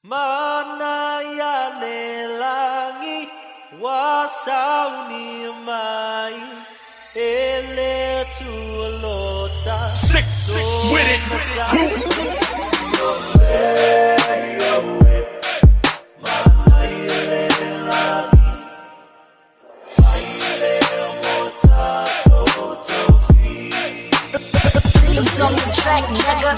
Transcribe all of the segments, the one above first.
Mana ya lelangi wasauni mai ele tuolota sick with it. Please on the track, nigga.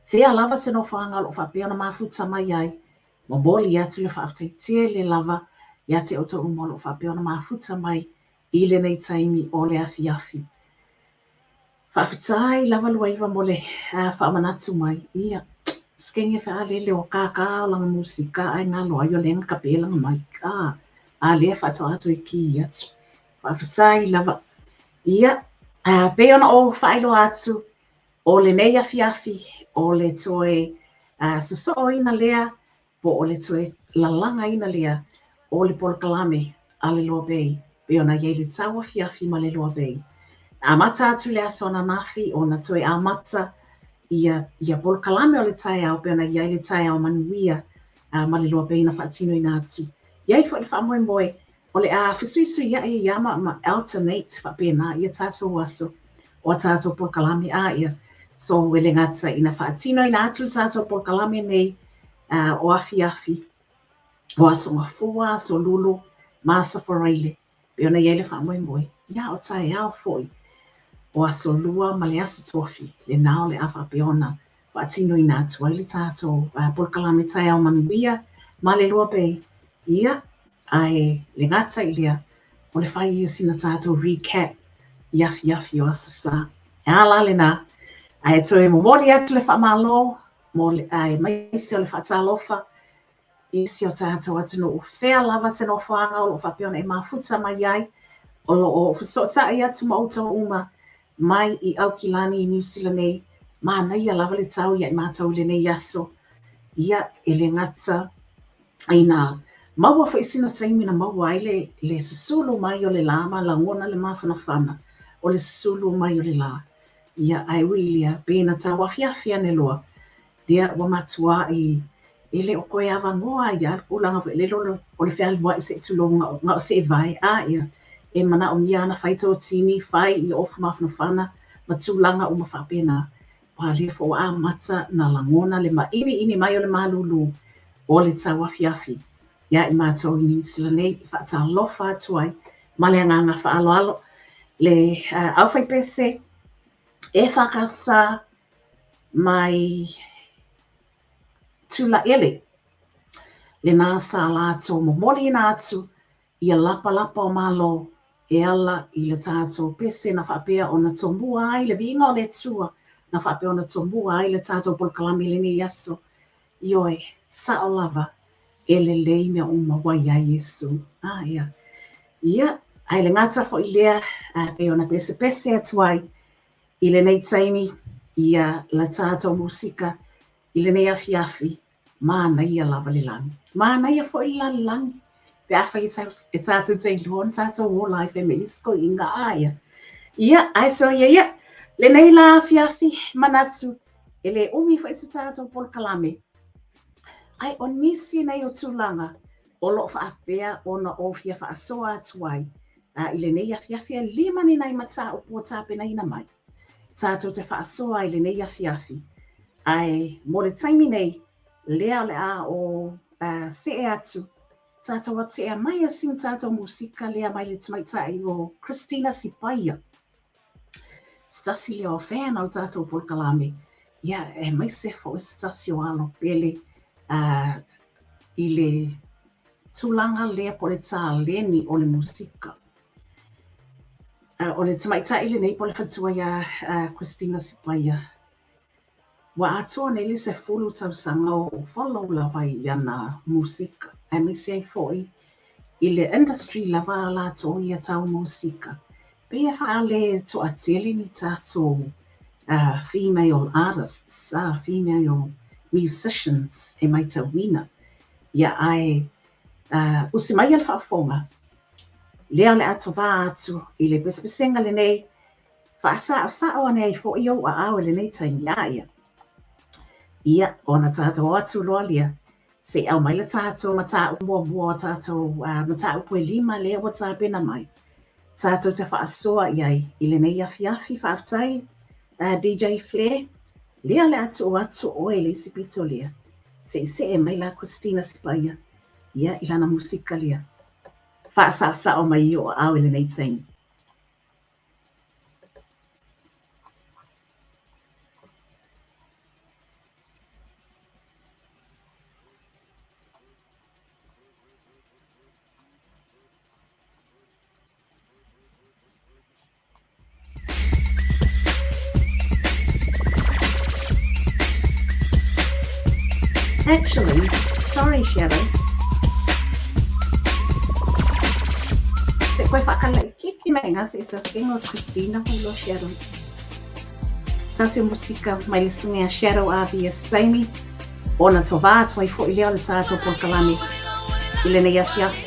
Fea lava se no whaanga lo whapea na mafuta mai ai. Maboli atu le whaaftetia le lava ia te auto uma lo whapea na mafuta mai i le nei taimi o le afi afi. Whawhitai lava lua iwa mole whamanatu mai. Ia, skenge wha alele o kākā o langa musika ai ngā loa i o lenga ka pēlanga mai. A lea whātua atu i ki atu. Whawhitai lava. Ia, pe ona o whailo atu o le nei afiafi o le toe saso ina lea po o le toe lalanga ina lea o le polokalame a le LOABAY. Pe ona iei le TAUAFIAFI ma le LOABAY. A mata atu le aso na nafi o na toe a mata ia polokalame o le tae au pe ona iai le tae au manuia ma le LOABAY na whaatino ina atu. Iai fo le whaamoe moe o le a whisuisu ia e ia ma alternate whapena ia tātou aso o tātou polokalame a ia. So wele ngata ina whaatino ina atu le tātou polokalame nei o afiafi o aso mafua, Aso Lulu, ma Safareile. Pe ona iai le whaamoe moe. Ia o tae au foi. O aso lua ma le aso tofi, le nao le awha peona, whaatino ina atu ai le tātou polokalame tae au manuia, ma le LOABAY. Ia, ai le ngata i lea, o le whai ia sina tātou recap, iafi o aso sa. La le nā, ai toe mo moli atu le whamalo, ai maisi o le whaatalofa, isi o tātou atu no o whea lava se no whaanga o lo whapeona e mafuta mai ai, o lo whasota i atu mauta o uma, mai i Aukilani i New Zealand nei, mana ia lava le tau ia i mātau le nei aso, ia e le ngata ina maua whaisina taimi na maua ai le sasulu mai o le la ma langona le mawhanawhana o le sasulu mai o le la. Ia ai wilia pēna TAUAFIAFI ane loa, dia wa matua i ele o koe awangoa ia ulanga lelo o le whea lua i se tulonga ngā o se vai ia. E mana o mia na whaito tini whai i ofu mawhanawhana ma tūlanga o mawhapena. Pa le fo a mata na langona le ini mai o le malulu o le TAUAFIAFI. Ia i mātou i New Zealand nei, whaata lofa atu ai, ma le anganga whaaloalo le awhai pese e whakasa mai tula ele. Le nā sa lātou momoli ina atu ia lapa o malo e ala i le tātou pese na whapea o na tombua ai le vinga o le tua na whapea o na tombua ai le tātou polokalame le ni aso. Ioe, sa o lava e le lei mea uma wai ai Yesu. Ia. Ia, ai le ngata fo i lea pe ona pese atu ai i le nei taimi ia la tātou musika i le nei afiafi mana ia lava le langi. Mana ia fo i la langi. Pe awha e tātou te luon tātou o lai femelisko i ngā aia. Ia, ai so ia, le nei la afiafi manatu, e le umi fo isi tātou polokalame. Ai o nisi nei o tūlanga, o lo whaapea o na ofia whaasoa atu ai. I le nei afiafi e lima ni nai mata o pua tāpena ina mai. Tātou te whaasoa i le nei afiafi. Ai, mo le taimi nei, lea o se e atu, tātou ate e mai a sim tātou musika lea mai le tamaitai o Christina Sipaia. Stasi lea o whēna o tātou polokalame. Ia, e mai se fo e stasi o alo pele i le tūlanga lea po le tā leni o le musika. O le tamaitai le nei po le whatua ia Christina Sipaia. Wa atua nei le se fulu tausanga o follow lava i ana musika. E misi ai foi i le industry lava la to ia tau musika. Pe e whaale to ateli ni tātou female artists, female musicians e mai tau wina. Ia ai usi mai al whaafonga. Lea le atu wā atu i le pespesenga le nei whaasa o nei fo i au a au le nei tai ia. Ia, ona tātou atu loa lia. Se au mai le tātou ma tā mua tātou ma tā upo e lima lea wa tā pena mai. Tātou te whaasoa iai i le nei afiafi whaaftai DJ Flair. Lea le atu o e le sipito lea. Se e mai la Christina Sipaia. Ia i lana musika lea. Whaasa o mai o au i le nei taimi. Actually, sorry, Shadow. Se koe whakalai kiki mai ngā se sa skengo Christina hulo Shadow. Stasio musika mai le sunga a Shadow Avi a Staimi. Ona tova atu ai fo i leo le tātou polkalami. I le nei afiafi.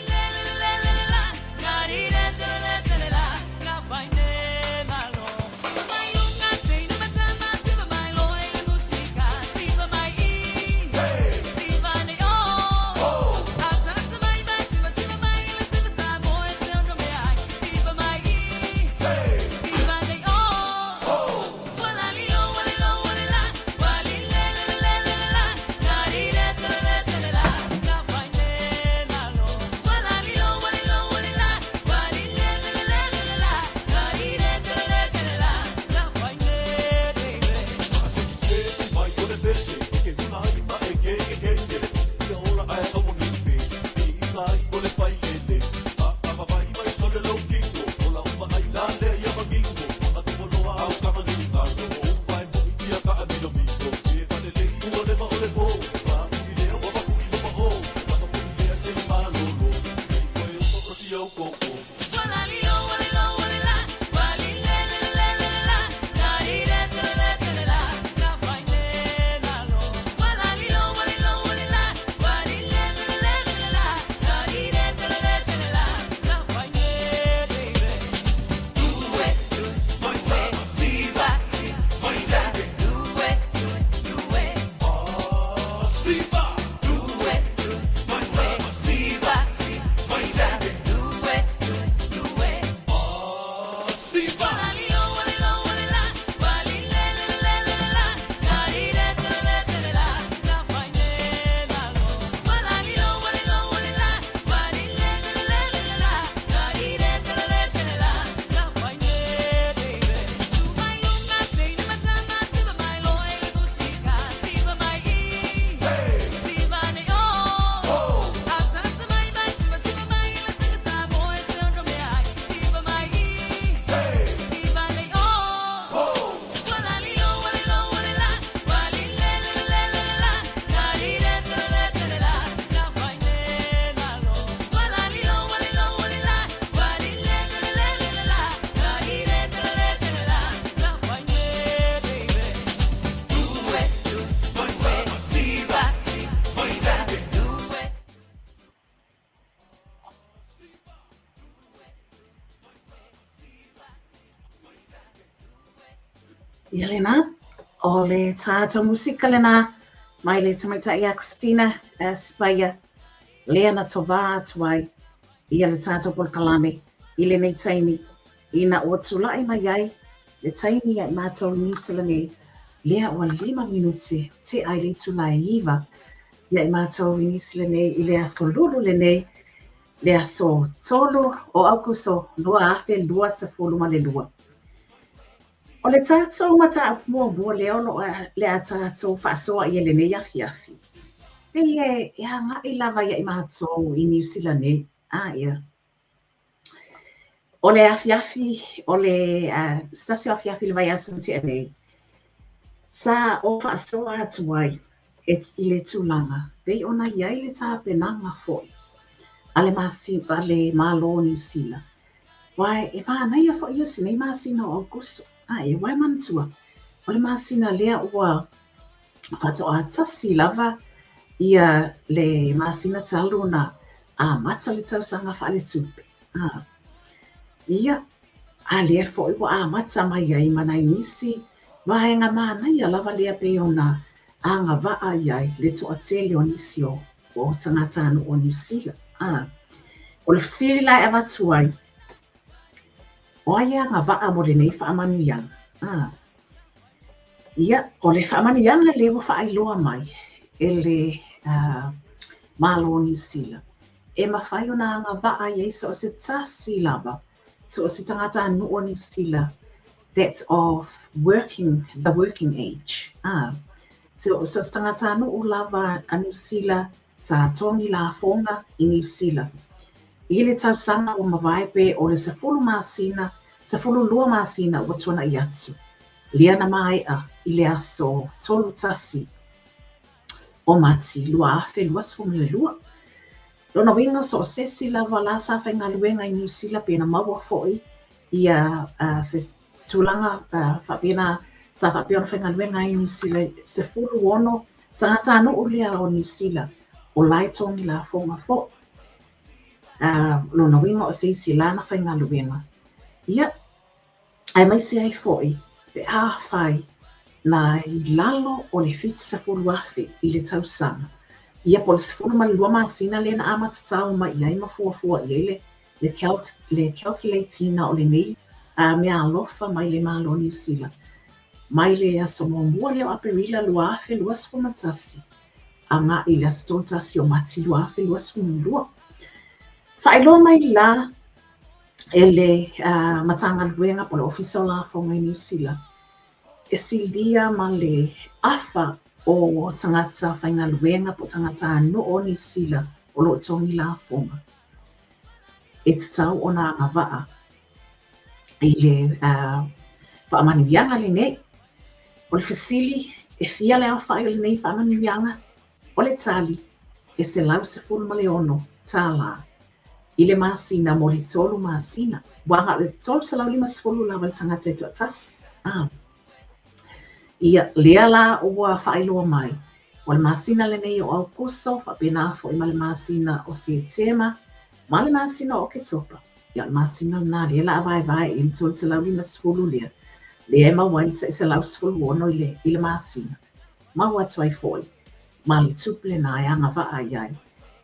Yelena, o le tātou musika lena, mai le tamaitai a Christina, spaya lea na tova atu ai, ia le tātou polkalame, i le nei taimi, i na o tulai mai ai, le taimi ai mātou nisala nei, lea o 5 minuti, te ai le tulai iwa, ia i mātou nisala nei, i le aso lulu le nei, le aso tolu o aukuso, lua afe, lua sa fuluma le lua. O le tātou mata mua leo le a tātou whaasoa i le nei afiafi. Pele ia ngā I lava ia I mātou I New Zealand nei. Ia. O le afiafi, o le stasio afiafi le vai aso tia nei. Sa o whaasoa atu ai I le tūlanga. Pei ona iai le tāpenanga foi. A le mālo New Zealand. Wai e mānaia foi ia sinei māsina o Augusto. E wai mantua, o le masina lea ua whato a tasi lava ia le masina talu na a mata le tausanga whaale tupe. Ia, a lea fo iwa a mata mai ai manai nisi, wahenga mana ia lava lea peona a ngā waa iai le toa tele o nisi o tangata anu o New Zealand. O le fsiri lai awa tuai, Oia ngā waa mo le nei whaamanianga. Ia, o le whaamanianga le wa whaailoa mai e le mālo New Zealand. E mawhai o nā ngā waa iei so o se tasi lava, so o se tangata anu o New Zealand, that's of the working age. So se tangata anu o lava a New Zealand sa tongi la fonga I New Zealand. I le tausanga o mawaipe o le sefulu masina, sefulu lua masina o tuana I atu. Lia na mai I le aso tolu tasi o mati lua afe lua sefulu lua. Lona winga so sesi lava la sa whaingaluenga i New Zealand pena maua fo'i ia se tūlanga whapena sa whapeona whaingaluenga i New Zealand se fulu ono tangata anu ulea o New Zealand o lai tongi la fonga fo. Lona winga o sesi lana whaingaluenga. Ia, ai mai se ai fo'i pe a whai na I lalo o le fiti sa fulu afe I le tausanga. Ia po le sefulu ma le lua masina lena a matatau ma I ai mafuafua I ele le calculatina o le nei mea alofa mai le malo New Zealand. Mai le aso mombua leo aperila lua afe lua sefulu matasi. Anga I le aso tasi o mati lua afe lua sefulu lua. Whaeloa mai la ele matanga luenga po le ofisa o la fonga I New Zealand. E silia ma le afa o tangata whaingaluenga po tangata anu o New Zealand o lo tongi la fonga. E tatau o na ngawaa I le whaamanuianga le nei. O le fasili e fia le au whae le nei whaamanuianga o le tali e se lau se fulu ma le ono tala. I le masina mo le tolu masina. Wanga le tolu se lau lima se fulu la wale tangata e tas. Ia lea la ua whaeloa mai. O le masina le nei o au kuso, whapena fo I ma le masina o Sietema, ma le masina o Ketopa. Ia le masina na lea la vai I le tolu se lau lima se fulu lea. Lea e mawaita I se lau se fulu ono I le masina. Mawa tuai foi. Ma le tuple na e anga waa ai.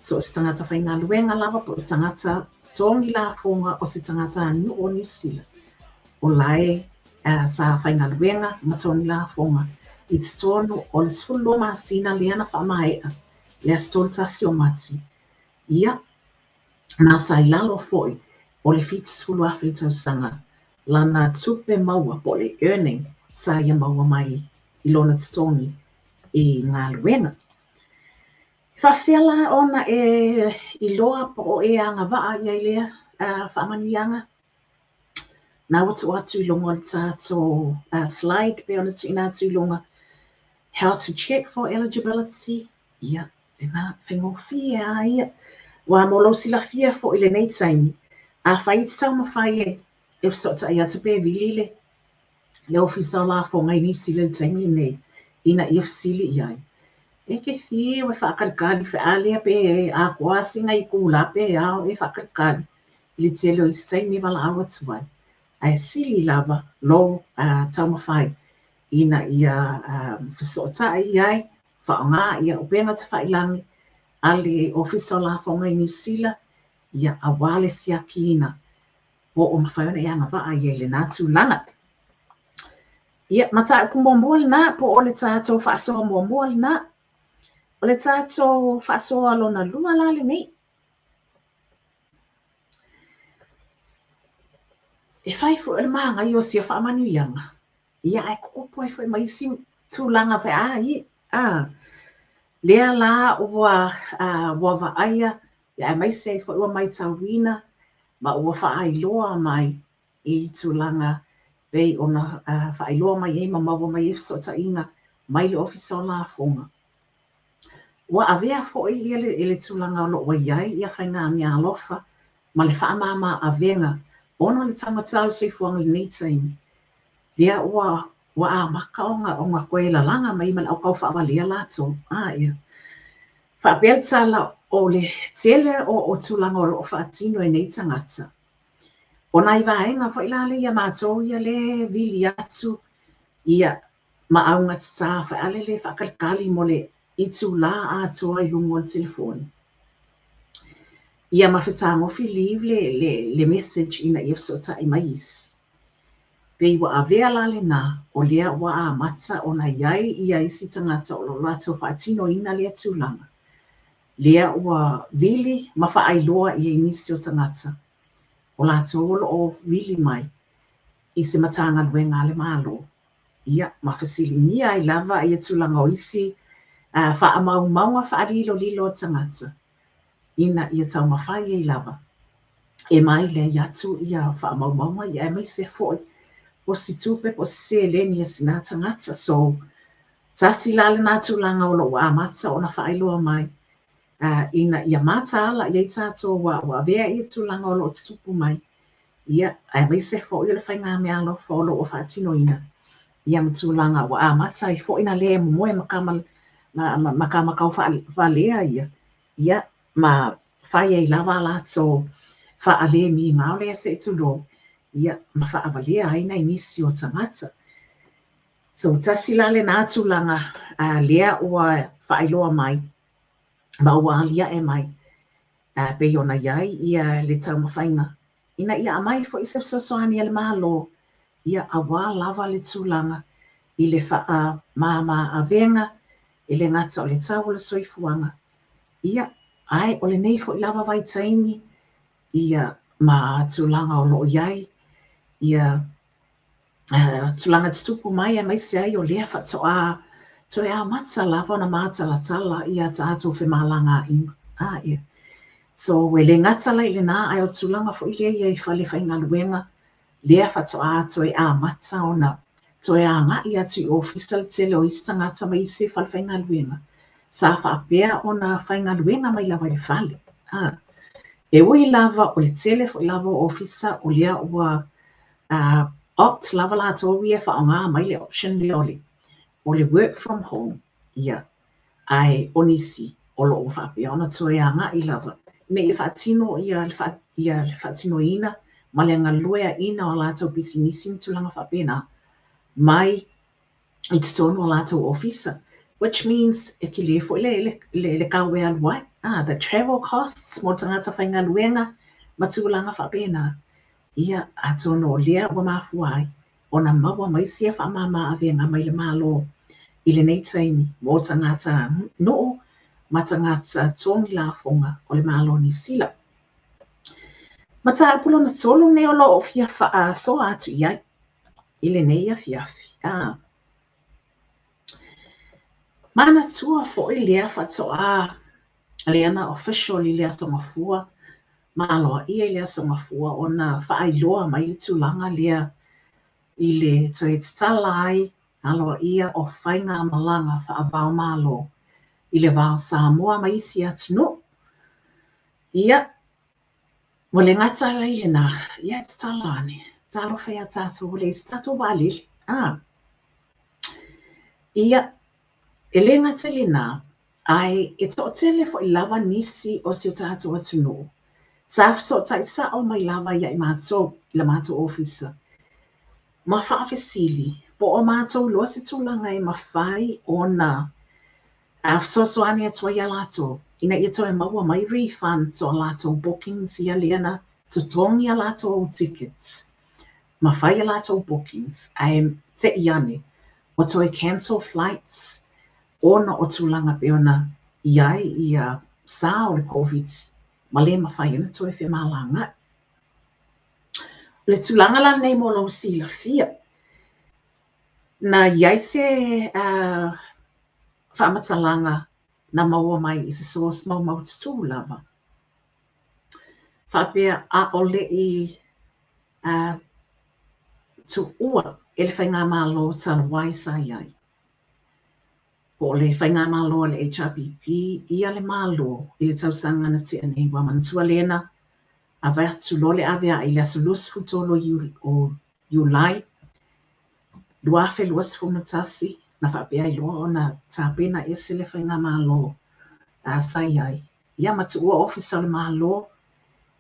So se tangata whainga luenga lava po tangata tongi la fonga o se tangata anu o New Zealand. O lai sa whainga luenga ma tongi la fonga. I te tonu o le sefulu masina leana whaamaea. Lea stol tasi o mati. Ia, na sa I lalo foi o le fiti sefulu afe tausanga. Lana tupe maua po le earning sa ia maua mai I lona tongi I ngā luenga. Whawhiala ona I loa po e anga waa I lea whaamanianga. Na watu atu I longa le tātou slide pe ona tu ina atu I longa how to check for eligibility. Ia, ena whengofia ia. Wa molo sila fia fo I le nei taimi. A whai te tau mawhai e sota I atu pe vilile. Le ofisa la fo ngai New Zealand taimi nei. Ina I fsili iai. E ke thie we whakarikari whaalea pe a kwasi ngai kula pe ao e whakarikari. I le tele o I taimi wala awa tuai. Ai sili lava lo tau mawhai. Ina ia whasota iai, whaonga ia upenga te whailangi, ale ofisa la whaonga I New Zealand, ia awale sia kina, o mawhaiona ia ngā waa ia le nātu langa. Ia mata kumbomboa na po o le tātou whaasoa mbomboa na, o le tātou whaasoa lona lua la le nei. E whai fu ele maa ngai o sia whaamanuianga. Ia ai kuopo ai foi mai sim tūlanga whai lea la ua wa aia ia mai se foi ua mai tauina ma ua whaailoa mai I tūlanga bei ona whaailoa mai e ma maua mai efsota inga mai le ofisa o la fonga. Ua avea foi ele tūlanga o lo iai ia whainga mea alofa ma le whaamama avenga ona le tangatau se fuanga I nei taimi. Lea ua a maka o ngā koe la langa mai man au kau whaamalea lato. Ia. Whaapea tala o le tele o tūlanga o whaatino e nei tangata. O nai vaenga whailale ia mātou ia le vili atu ia maaunga tata whaale le whaakarikali mo le itu la atoa I lungo le telefoni. Ia mawhitangofi leave le message ina iefsota I mais. Pei wa avea lale na o lea wa a mata o na iai ia isi tangata o lo lato whaatino ina lea tūlanga. Lea ua vili ma whaailoa ia inisi o tangata. O lato olo o vili mai I se matanga luenga le malo. Ia ma whasili nia I lava ia tūlanga o isi whaamau maunga whaalilo lilo o tangata. Ina ia tau mawhai I lava. E mai le iatu ia whaamau maunga ia mai se foi. O si tupe po se leni si nā tangata so Tasi la le nā tūlanga o lo a mata o na whaailoa mai. Ina ia mata ala ia i tātou wa vea i tūlanga o lo tupu mai. Ia, ai mai se fo i le whainga mea alo fo lo o whaatino ina. Ia matūlanga wa a mata i fo ina le moe makama kau whalea ia. Ia, ma whai ei lava lato whaale mi ngao lea se tulo. Ia, ma whaavalea aina i nisi o tangata. So tasi la le nā tūlanga lea ua whaailoa mai. Ma ua alia e mai. Pe ona iai ia le tau mawhainga. Ina ia amai fo isa sosoani le malo. Ia awa lava le tūlanga. I le wha ma a venga. I le ngata o le tau le soifuanga. Ia ai o le nei fo i lava vai taimi. Ia ma tūlanga o lo iai. Ia tūlanga tutupu mai e mai se ai o lea whatoa. Toe a mata lava na mata la tala ia tātou whemalanga inga. Ia. So we le ngata lai le nā ai o tūlanga fo i lea i whale whainga luenga. Lea whatoa toe a mata o na toe a ngā i atu i ofisa le tele o ista ngata mai se whale whainga luenga. Sa whaapea o na whainga luenga mai lava le whale. E ui lava o le tele fo i lava o ofisa o lea ua opt lava la tō e wha o ngā mai le option le ole. O le work from home. Ia. Ai onisi o lo o whaapea o na toe a ngā i lava. Me i whaatino ia le whaatino ina. Ma le ngaluea ina o lātou bisinisi tūlanga whapena. Mai i te tono o lātou ofisa. Which means e ki le fo le kawe aluai. The travel costs mo tangata whainga luenga ma tūlanga whapena. Ia a tono o lea wa mafuai. O na maua mai sia whamama a venga mai le malo. I le nei taimi mo tangata noo ma tangata tongi la fonga o le malo ni sila. Mata apulo na tolu ne o lo o fia so atu iai. Ile nei a fiafi. Mana tua fo i lea whatoa leana official i lea songafua. Māloa ia i lea songafua o na whaailoa mai i tūlanga lea i le toe tala ai. Aloa ia o whainga malanga whaavao mālo. I le vao Samoa mai isi atu no. Ia. Mo le ngata lai le nā, ia te talane, talo whea tātou le tātou walil. Ia, e le ngata le nā, ai e tō tele fo i lava nisi o si o tātou atu no. Sa so tai sa o mai lava ia i mātou, i la mātou ofisa. Ma whaafesili, po o mātou loa si tūlanga e mawhai o na so ane atua ia lātou. Ina ia toe maua mai refund so lātou bookings ia leana to tongi a lātou tickets. Ma whai a lātou bookings ai te iane o toe cancel flights ona o tūlanga peona iai ia sa o le COVID. Ma le ma whai ana toe whi malanga. Le tūlanga la nei mo lau sila fia. Na iai se whaamatalanga na maua mai i se source mau tutu lava. Whapea a ole i tu ua e le whainga malo tala wai sa iai. Po le whainga malo le HRPP ia le malo i le tausanga na te anei wa mantua lena a vai atu lole avea i le aso luas futolo o Julai. Luafe luas funutasi na whapea i loa o na tāpena ese le whainga malo sa iai. Ia matu ua ofisa le malo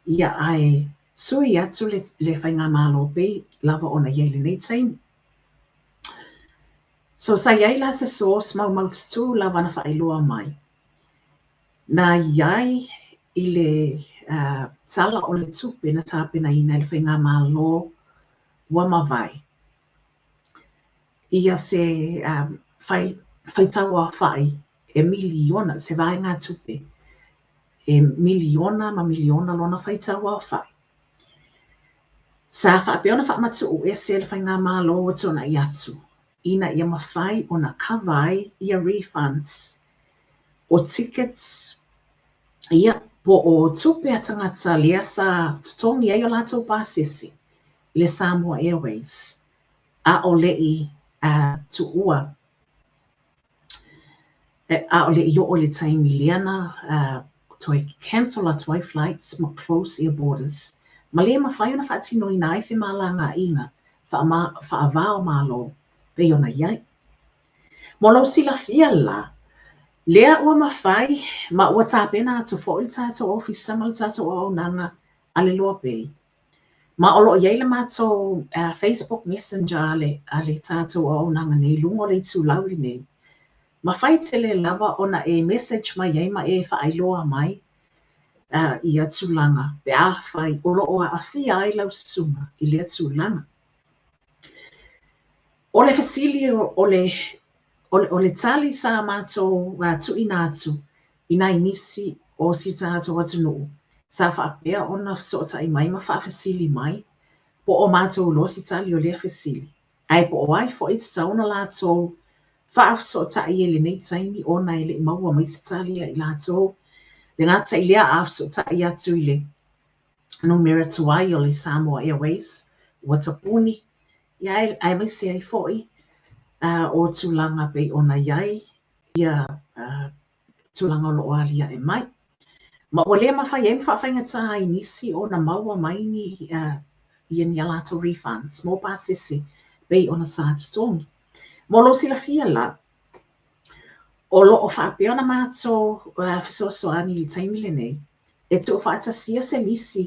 ia ai sui atu le whainga malo pei lava ona iai le nei taimi. So sa iai la se source mau tutu lava na whaailoa mai. Na iai i le tala o le tupe na tāpena ina le whainga malo ua mawai. Ia se whaitaua whai e miliona, se vai ngā tupe. E miliona lona whaitaua whai. Sa whapeona whaamatu o ese le whainga malo o tona i atu. Ina ia mawhai o na kawai ia refunds o tickets. Ia po o tupe a tangata lea sa tutongi ai o lātou pāsesi le Samoa Airways. A o lei tuua a o le i o le taimi liana toi cancel atu ai flights ma close air borders. Ma le mawhai ona whaatino i nai whi malanga inga whaavao malo pe ona iai. Mo lo sila fia la, lea ua mawhai ma ua tāpena atu fo ili tātou ofisa ma le tātou au nanga a le LOABAY. Ma olo iai le mātou Facebook Messenger ale tātou au nanga nei lungo le tū lauri nei. Ma whai tele lava ona e message mai iai ma e whaailoa mai i atulanga. Pe a whai olo o a whia ai lau sunga i le atulanga. O le fasili o le tali sa mātou tu ina atu ina inisi o si tātou atu nuu. Sa whaapea ona sota i mai ma wha fasili mai po o mātou lo si tali o lea fasili. Ai po o ai fo i tauna lātou whaaf so ta i ele nei taimi o na ele maua mai se talia i lātou. Le ngata i lea af so ta i atu i le no mera tuai o le Samoa Airways. Watapuni. Ia ai mai se ai foi o tulanga pe o na iai. Ia tulanga o lo alia e mai. Ma o lea mawhai e mwhawhainga ta i nisi o na maua mai ni i ni a lātou refunds. Mō pāsese pe o na sātutongi. Mo lo sila fia la, o lo o whaapea na mātou whasosoani i taimi le nei, e tu o whaatasia se nisi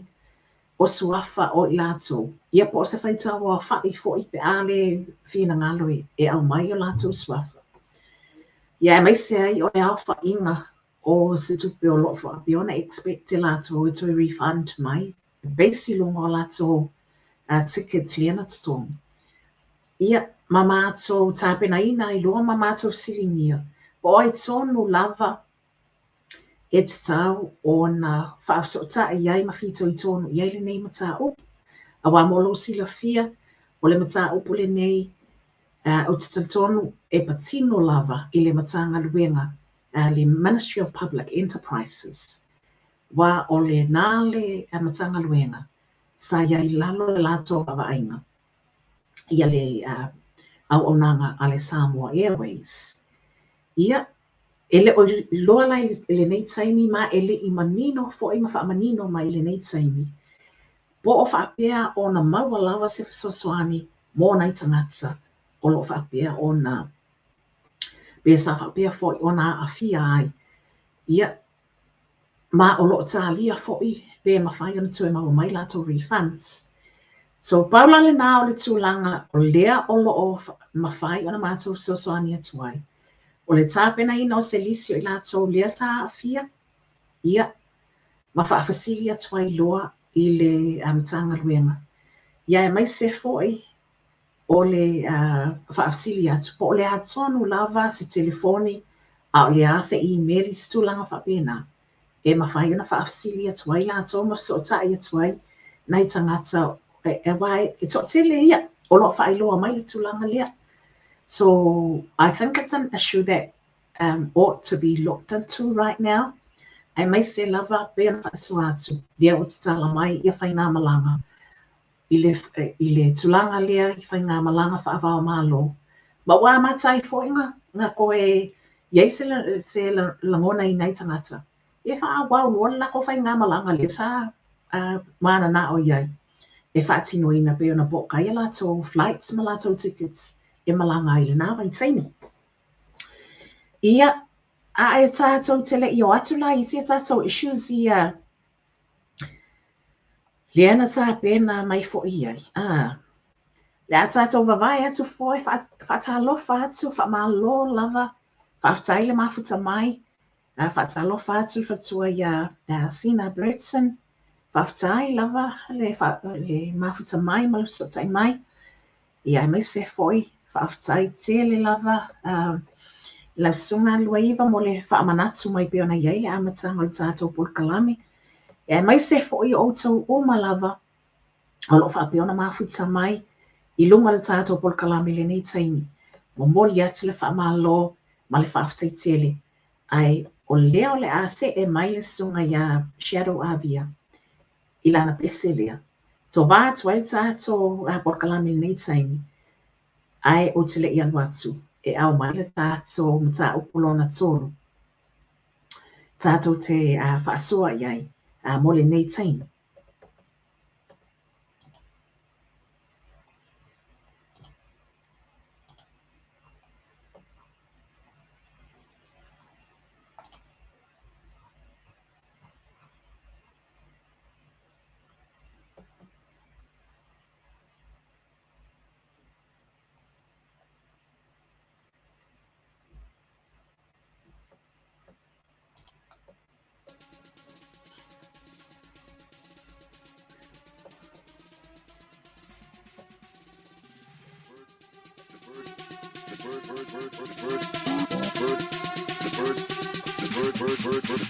o suafa o i lātou. Ia po o se whaitawa o whai fo i pe ale whina ngaloi e au mai o lātou suafa. Ia e mai se ai o e au whainga o se tupe o lo whaapea na expect e lātou e toi refund mai. Beisi lungo o lātou tickets liana tutongi. Ia, ma mātou tāpena ina i loa ma mātou silingia. Po ai tonu lava e te tau o na whaafsota i ai ma whito i tonu i ai le nei mata upu. A wā molo sila fia o le mata upu le nei o te tonu e patino lava i le mata ngaluenga le Ministry of Public Enterprises. Wā o le nāle mata ngaluenga sa iai lalo le lato awaainga. Ia le au onanga a le Samoa Airways. Ia, ele o loa lai le nei taimi ma ele i manino fo i mawha manino ma ele nei taimi. Po o whaapea o na maua lava se sosoani mō nai tangata o lo whaapea o na besa whaapea fo i o na a fia ai. Ia, ma o lo talia fo i pe mawhai ana tue maua mai lato refunds. So paula le nā o le tūlanga o lea o lo o mawhai o na mātou sosoani atuai. O le tāpena ina o se lisio i lātou lea sa a fia. Ia, ma whaafasili atuai loa i le tanga ruenga. Ia e mai se foi o le whaafasili atu. Po o le atonu lava se telefoni a o le a se e-mail i se tūlanga whapena. E mawhai o na whaafasili atuai lātou ma so tai atuai nai tangata e wai e to tele ia o lo whai loa mai le tūlanga lea. So I think it's an issue that ought to be looked into right now. Ai mai se lava pe na whaasu atu. Lea o te tala mai ia whai ngā malanga. I le tūlanga lea i whai ngā malanga whaavao malo. Ma wā matai fōinga ngā koe iei se langona i nei tangata. E wha wau nuona na ko whai ngā malanga lea sa mana na o iei. E whaatino ina pe ona boka ia lātou flights ma lātou tickets e malanga i le nāwa i taimi. Ia, a e tātou tele i o atu la i se tātou issues i leana tā pēna mai fo i ai. Le a tātou wawai atu fo e whaatalofa atu, whaamalo lava, whaaftai le mafuta mai, whaatalofa atu whatua i Sina Bretson, whaaftai lava le mafuta mai, malusotai mai. Ia mai se foi, whaaftai tele lava, lau sunga luaiva mo le whaamanatu mai peona iei le amatanga o tātou pulkalami. Ia mai se foi o tau o malava, o lo whaapeona mafuta mai, I lunga le tātou pulkalami le nei taimi. Mo mori atu le whaamalo, ma le whaaftai tele. Ai o leo le ase e mai le sunga ia shadow avia. I lana pese lea. Tō vātua i tātou pulkalami le nei taimi. Ai o te le i anu atu. e au mai le tātou ma tā upulona tolu. Tātou te whaasoa iai mole nei taina.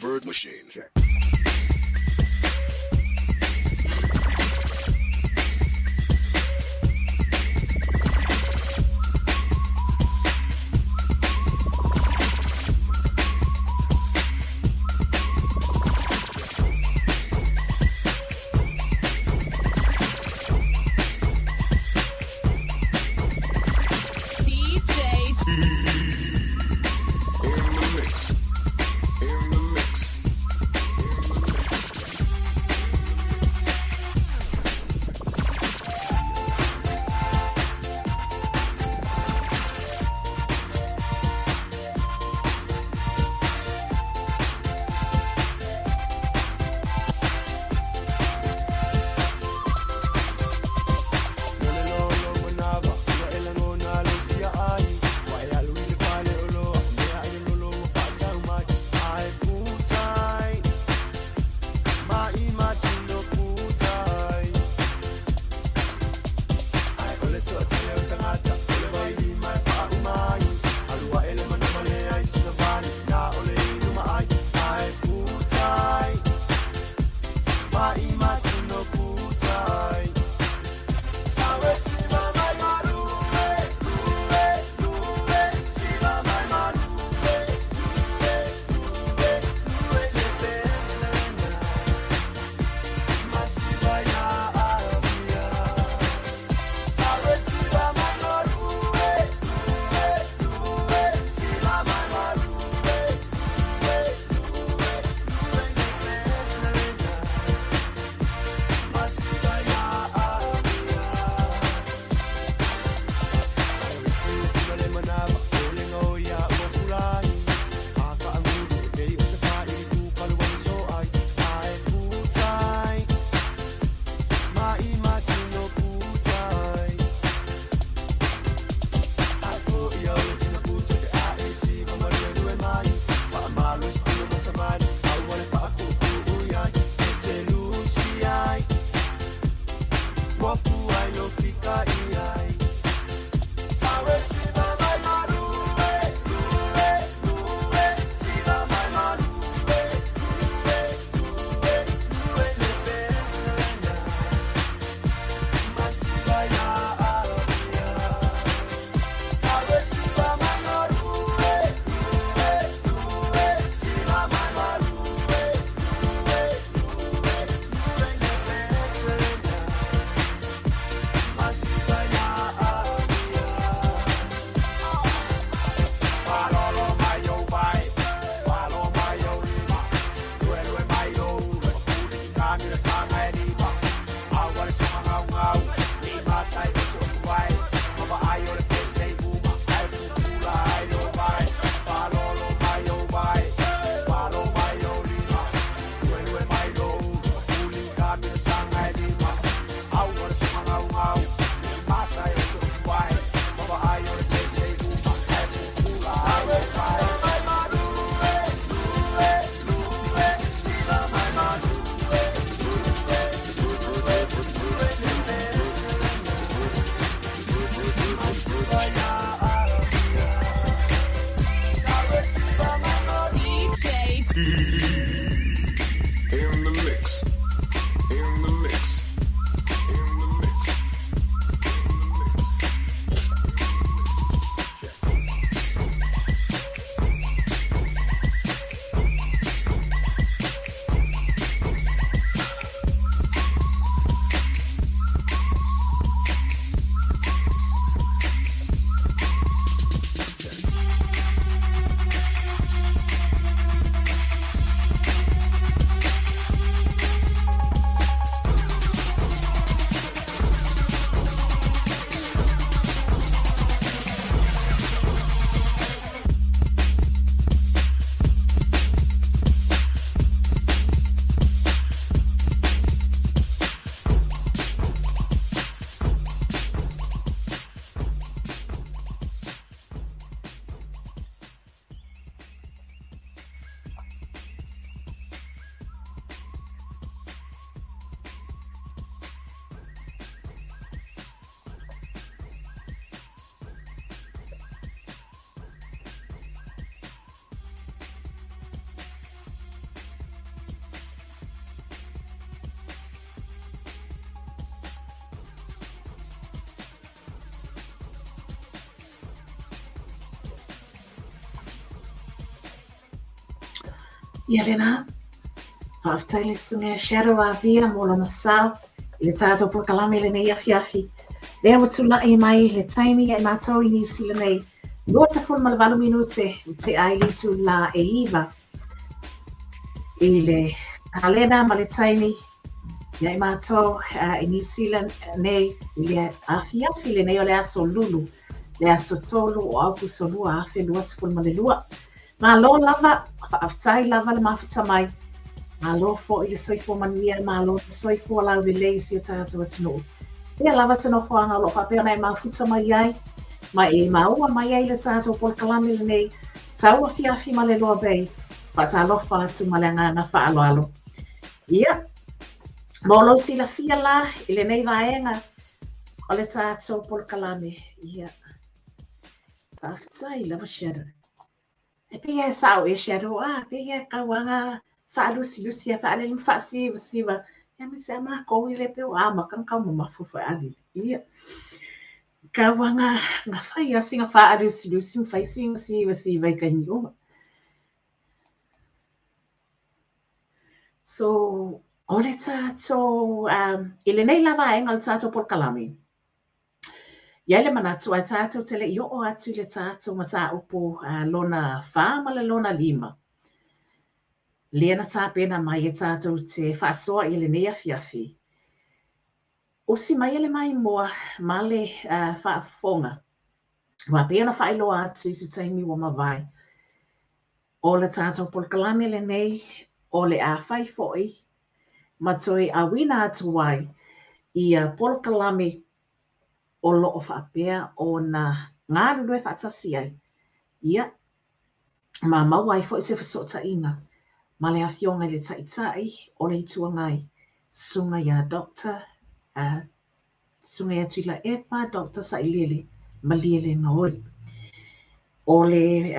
Bird machine. Check. Ia lena, whaaftai le sunga shadow a via mo lana sao, I le tātou po kalame le nei afiafi. Lea watula e mai le taimi e mātou I New Zealand nei. Lua sa fun malavalu minute, te aili tu la e iwa. I le kalena ma le taimi, ia I mātou I New Zealand nei, I le afiafi le nei o le Aso Lulu. Le aso tolu o au pusolua afe lua sa fun malelua. Ma lo lava, whaaftai lava le mafuta mai. Ma lo fo I le soifo mania, ma lo le soifo lau le leisi o tātou atunu. Ia lava se no whaanga lo whapea nei mafuta mai ai. Ma e maua mai ai le tātou pol kalame le nei. TAUAFIAFI ma le LOABAY. Whatalofa atu ma le ngana whaaloalo. Ia, mo lo si la fia la, I le nei vaenga. O le tātou pol kalame. Ia, whaaftai lava shadow. E pia sao e shadow pia kawanga whaalusi whaale lim whaasiva. E mi se ama ko I le peo ama kan kau mafufa ali. Ia. Kawanga nga whai a singa whaalusi mwhai siva I kanyo. So, o le tātou, I le nei lava e ngal tātou por kalame. Ia le manatu a tātou tele I o atu le tātou ma tā upo lona whāma le lona lima. Lena tā pena mai e tātou te whaasoa I le nei afiafi. O si mai ele mai moa ma le whaafonga. Wa pena whailoa atu I se taimi wa mawai. O le tātou por kalame le nei, o le a whai foi, ma toi a wina atu wai, I a por kalame o loo whaapea o na ngā rurue whaatasi ai. Ia, ma mawai foi se whasota inga. Ma le awhionga le taitai, o le itua ngai. Sunga ia doctor, sunga ia tuila epa, doctor sa ilele, ma liele na oi. O le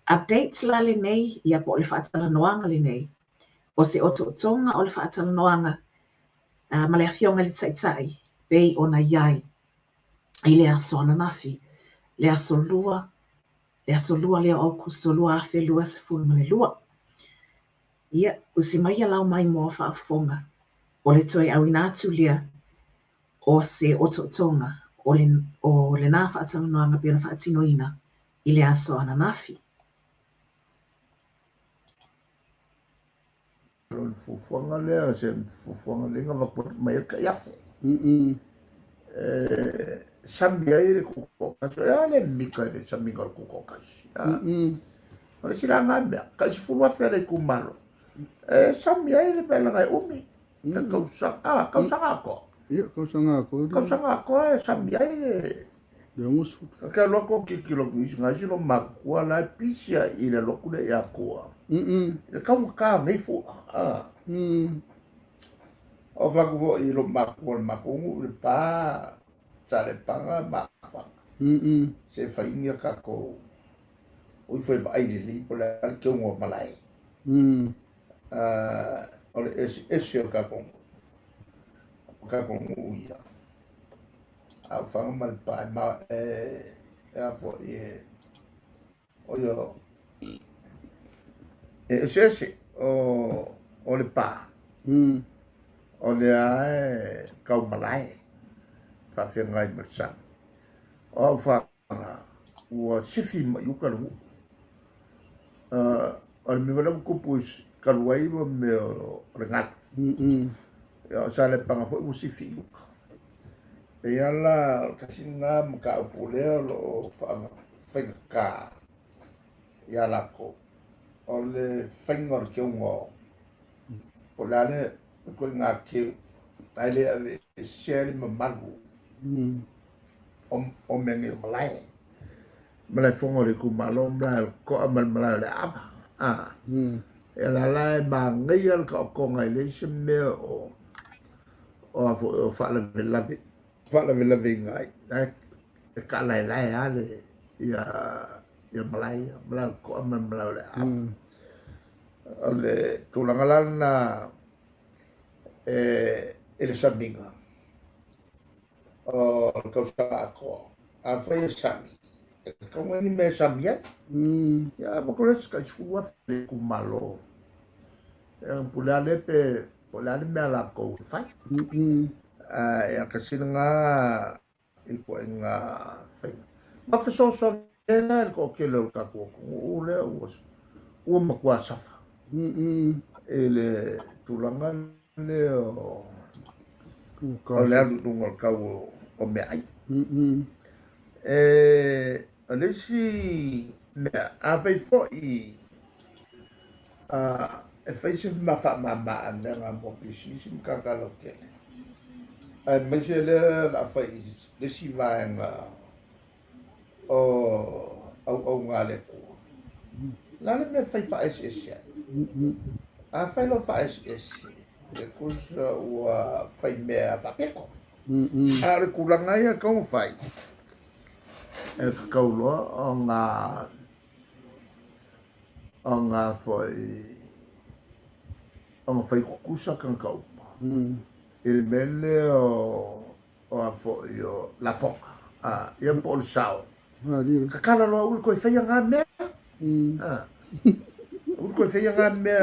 updates la le nei, ia po le whaatala noanga le nei. O se oto tonga o le whaatala noanga, ma le awhionga le taitai, bei o na iai. I le aso ananafi, le aso lua lea o kusolua afe lua se fulu ma le lua. Ia, usi mai lau mai mo whaafonga. O le toi au inatu lea o se oto tonga o le nā whaatala noanga pia na whaatino ina I le aso ananafi. Fufuanga lea se fufuanga lenga wakot mai ka yafe. Sambi ai le kuko kaso ya le mika le sambi ngal kuko kasi. Ora sira ngambia kasi fulwa fere kumalo. Sambi ai le pela ngai umi. Kausanga ko. Iya, kausanga ko. Kausanga ko sambi ai le. Dengus. Ka loko kikilo ngasi lo makua la pisia I le loko le ya ko. Le ka ngai fu. O faku I lo makungu le pa tale panga mafa. Se fainga ka ko. O foi vai li po le ke ngo malai. O le ese ka ko. Ka ko uia. A fanga mal pa ma a fo o yo ese o le pa. O le ai kau malai fa ngai mersan o fa o sifi yu ka lu o me vela ku pus ka luai mo me rengat ya sa le panga fo u sifi e ala kasi nga ka pule lo fa ka ya la ko o le fingor ke ngo o la le ko nga ke ale share ma malu o menge malai malai fongo le ku malo mla ko amal mla le ava ela la ma ngai ko ngai le shme o fa la vela ngai ka lai ale ya malai mla ko amal mla le ava ale tulangalana ele sabinga o causa ako a foi sami como ele me sabia ya mo conosco que sua com malo pulale pe pulale me la ko fai e ka singa i ko nga fai ma fa so ena ko ke lo ka ko o le o ma kwa safa ele tulanga le o le alu ngol ka o me ai le si me a fai fo i e fai se ma fa ma nga mo pisi si ka ka lo ke me se le la fai le si va nga o nga le ko la le me fai fa es a fai lo fa es le cosa o fai me fa peko a le kulanga ia ka o fai e ka lo nga foi kukusa kan ka il mele o fo yo la foca ia pol sao ka kala lo ul ko fai nga me ul ko fai nga me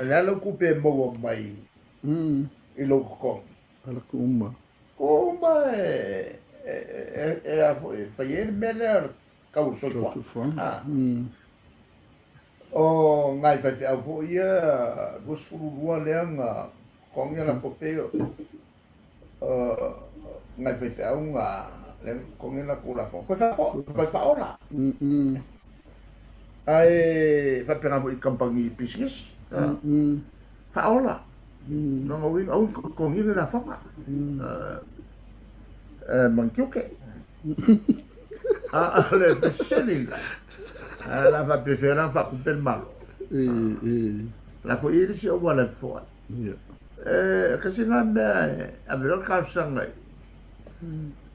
la lo kupe mo mai e lo ko ala kumba a fai il mele ka u so fo o ngai fai a fo ia dos furu lua lenga kong ia la kopeo ngai fai a unga len kong ia la kula fo ko fa ola ai fa pena bo i kampangi business fa ola no ngoi au kong ia la fo mankiuke le feselila la va preferar fa couper malo la fo ir si o wala fo ka singa me a ver ka sanga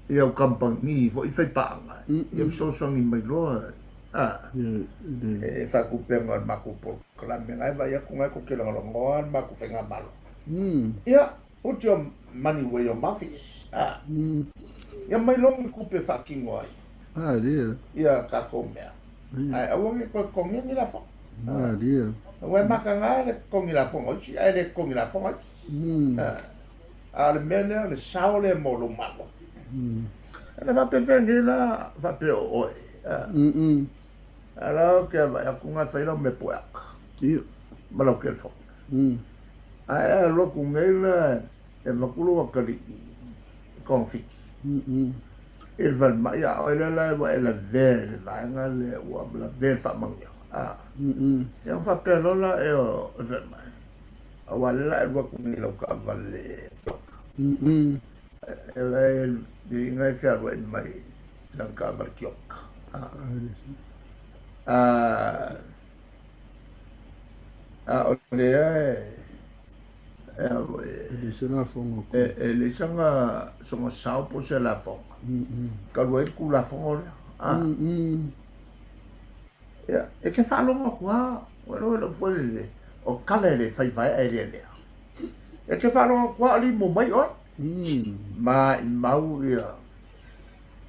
e o kampangi fo i fai pa e so ni mai lo fa couper mal ma couper la me ngai va ya ku ngai ku ke lo ngon ma ku fenga malo ya put your money where your mouth is ya mai long couper fucking wai ya ka komea ai awang ko kong ni la fo dia we makanga le kong la fo ochi ai le kong la fo al mena le saule mo lo malo ana va pe fengela va pe o alors que va ku nga fai lo me poa ma lo ke fo ai lo ku ngela e ma ku lo ka li confit il va ma ya la vele va nga le wa la vele fa manga ya fa pelo la e o ve ma wa la e wa ku ni lo ka vale la di nga fa wa mai la ka va kiok o le se la fongo le sanga sono sao po se la fongo ka lo ku la fongo ya e ke fa lo kwa lo fo le o kala le fai ai le e ke fa lo kwa li mo mai o ma mau ia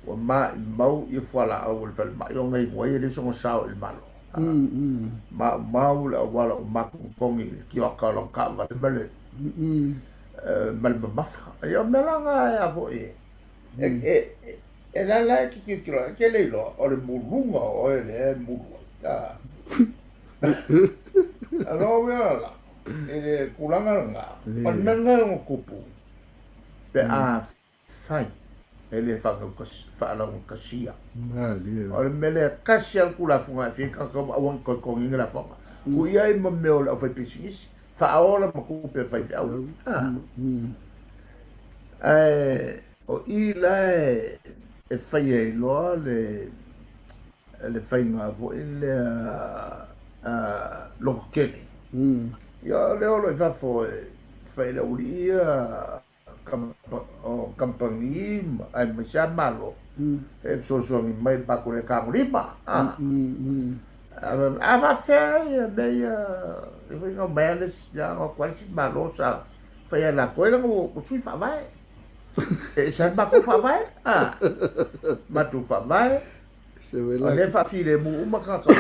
o ma mau i fo la o le ma yo ngai mo le sono sao il malo ma mau la wala o ma kongi ki o ka lo ka va le mal mafa yo melanga ya vo e la ki ke le lo o le mulunga o le mulu ta alo la e kulanga nga on menga o kupu pe a fai ele fa la ko sia o le mele kasia kula funga fi ka ko awon ko ngi la funga ku ia mo me o fa pisis fa ola ma ku pe fa au o i la e fai lo le fai nga vo le lo kele ya le o fa fo fai le ulia kampani ai ma sa malo e so ni mai pa ku le ka riba va faire il faut non belle ya o qualche malosa fai la coisa o sui fa vai e se ma ko fa vai ma tu fa vai Se ve O la. le fa file mu umaka ka.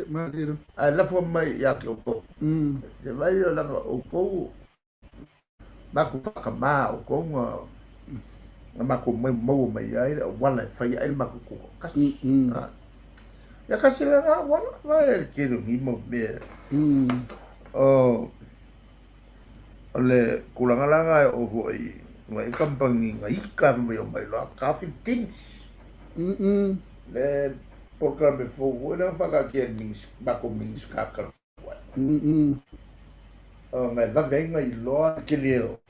Ma dia. Ai la fo mai ya ke o ko. Mm. Se vai o la o ko. Ma ku fa ka ma o ko ma ku mai ai wala fa ai ma ku ko. Kas. Ya kasi la nga wala vai ke ro ni mo me. O le kulanga o foi mai kampangi ngai ka me o mai la kafi things le porque me foi na faga que mins ba com mins kaka o ngai va venga i lo que leo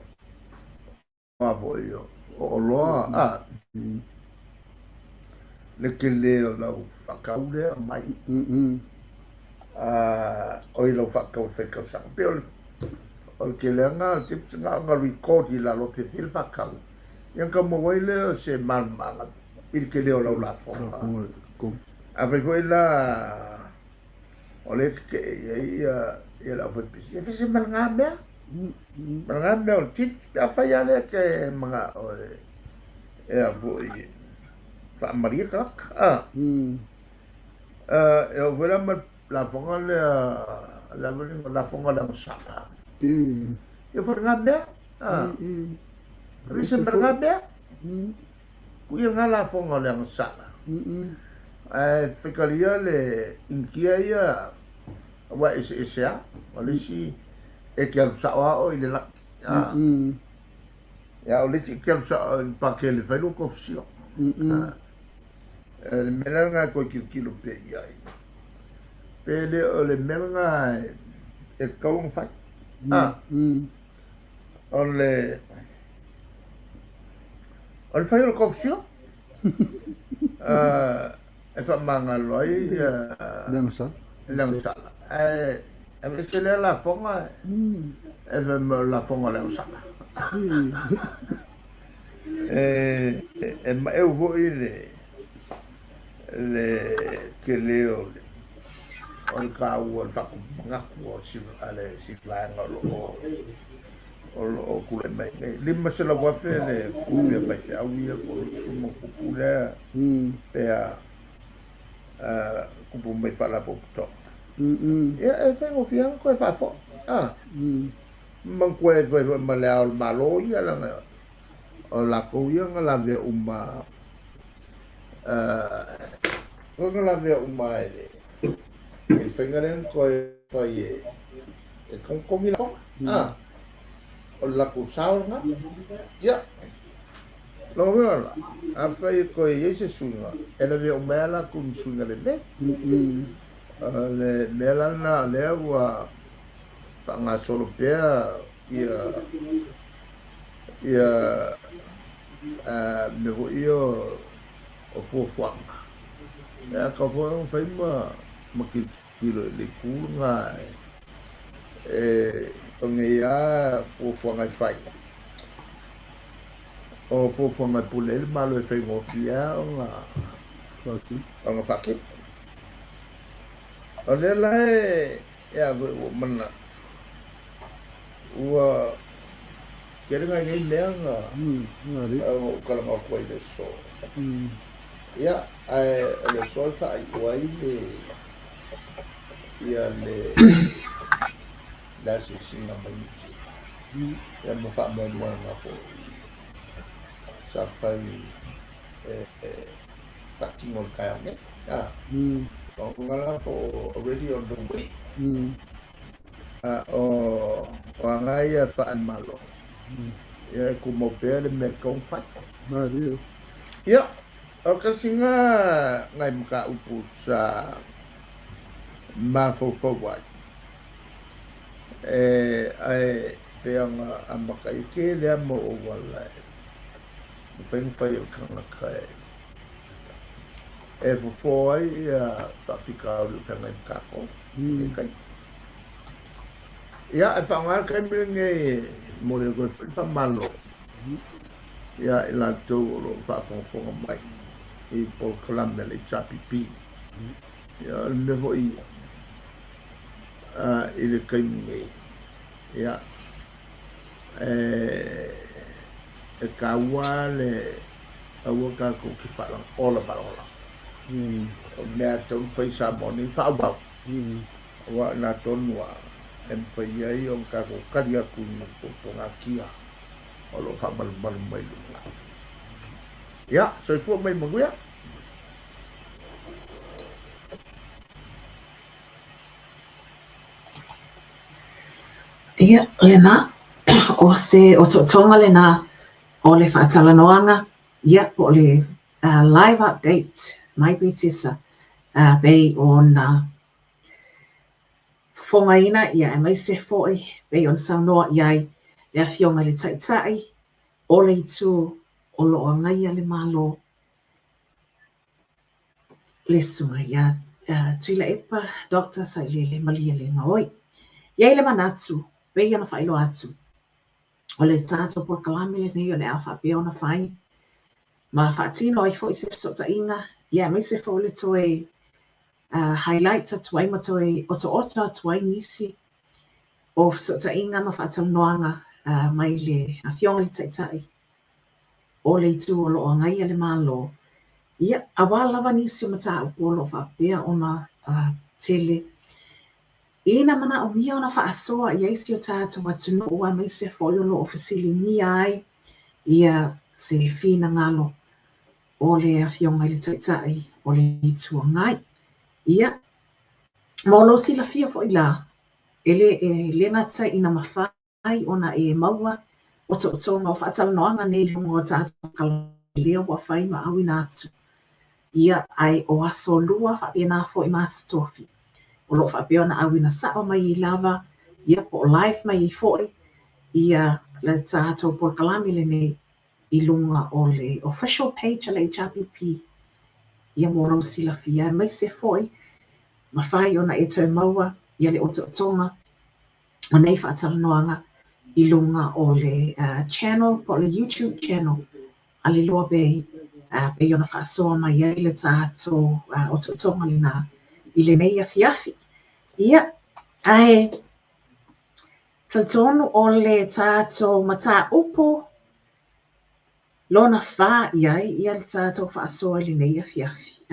ma voi o lo le que leo la faca ule mai o i lo faca o feca sa pe o que le nga tips nga record i la lo que fil faca yang como voile se mal il que leo la fonga a foi la o le que ia la foi pis e fese mal ngame o tips a fai ale que mga e a foi fa maria kak e o vera la fonga la fonga la sala e foi ngame fese mal ngame kuia nga la fonga le sala fikalia le inkia ia wa ese ole si e ke al sa o ile la ya ole si ke al sa pa ke le fai lo kofsio le mena nga ko kilo pe ia pe le ole mena nga e kaung fai ole fai lo kofsio e fa manga loi Lang sa. e se le la fonga e fa la fonga le sa e ma eu voi le que leo o ka o fa manga ko si ale si la o kule mai lima se la wa fe le ku ya fa fa wi ko sumo ku le pe ku bu mai fa la po to ya e fa o fian ko fa fo man ko e va ma la malo ya la o la ko ya la ve uma ko la ve uma e fengaren ko fa ye e con mi la o la kusau nga ya lo veo la a fai ko ye se sunga e le veo mela kun sunga le le la na le wa fa nga solo pea ia me vo io o fo ya ka fo fai ma kilo le kunga o ngia fo ngai fai o fo ngai pulel malo e fai ngofia nga faki o le la e a o mana ua kere ngai lea nga o kala ma ko ile so ya le so fa ai le ia le la singa mai ya mo fa mo nga fo sa fai fucking on kaya ne o ngala po already on the way o ngai fa an malo ya ku mo pele me kong fa ya o kasi nga ngai mka upusa ma fo wai ai pe anga amaka ike le mo o wala feng fai o kanga kai e fo ai fa fica o fenga kako kai ya fa ngal kai nge mo le go fa malo ya ila to lo fa fo mai e po klam le chapipi ya me vo ile kai me ya e kawa le awa ka ko ki falang ola falang o mea tau whai sa moni whaabau. Wa na tonua en whai ai o kako kari aku ni ko tonga kia. O lo whaabalu mai lunga. Ia, so i fua mai manguia. Ia, lena, o tonga lena, o le whaatalanoanga, ia, o le live update, mai bitisa, bei on fongaina, ia, e mai se foi, bei on saunoa iai, le awhionga le taitai, o le itu, o loa ngai le malo, le sunga, ia, tuila epa, doctor sa le malia le ngaoi. Iai le manatu, bei ana whailo atu, o le tātou por kalame le nei o le awha pia ona whai, ma whaatino ai fo i se sota inga, ia mai se fo le toe highlight tuai ma toe ota tuai nisi o sota inga ma whaatau noanga mai le awhionga le taitai o le itu o loo ngai le malo. Ia, awa lava nisi o mata upo o loo whapea ona tele. Ina mana o mia ona whaasoa i eisi o tātou atunu ua mai se fo o loo fasili ni ai ia se fina ngalo o le awhionga le taitai o le itu o ngai. Ia, molo sila fia fo i la, le ngata ina mawhai ona e maua o tonga o whaatala noanga nei lunga o tātou kalelea wa whai ma awi nātu. Ia ai o aso lua whapea nā fo i māsa tofi. O lo whapea na awi na sao mai i lava, ia po live mai i fo ia le tātou por kalami le nei i lunga o le official page le HRPP. Ia moro sila fia mai se foi ma whai ona e tau maua ia le tonga o nei whaatala noanga i lunga o le channel, po le YouTube channel a le LOABAY pe ona whaasoa mai ia le tātou o tonga le nā i le nei afiafi. Ia, ai tautonu o le tātou mata upo lona wha iai ia le tātou whaasoa le nei afiafi.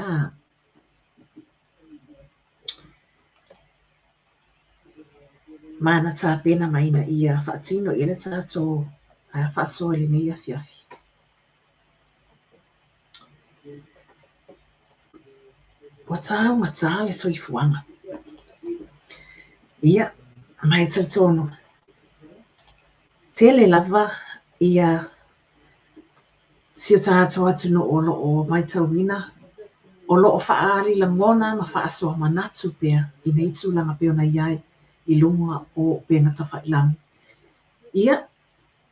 Mana tā pena maina ia whaatino ia le tātou whaasoa le nei afiafi. Wa tāu ngata le soifuanga. Ia, mai tautonu. Tele lava ia si o tātou atunu o loo mai tauina, o loo whaari langona ma whaasoa manatu pia i nei tūlanga pia ona iai i lunga o pena tawhailangi. Ia,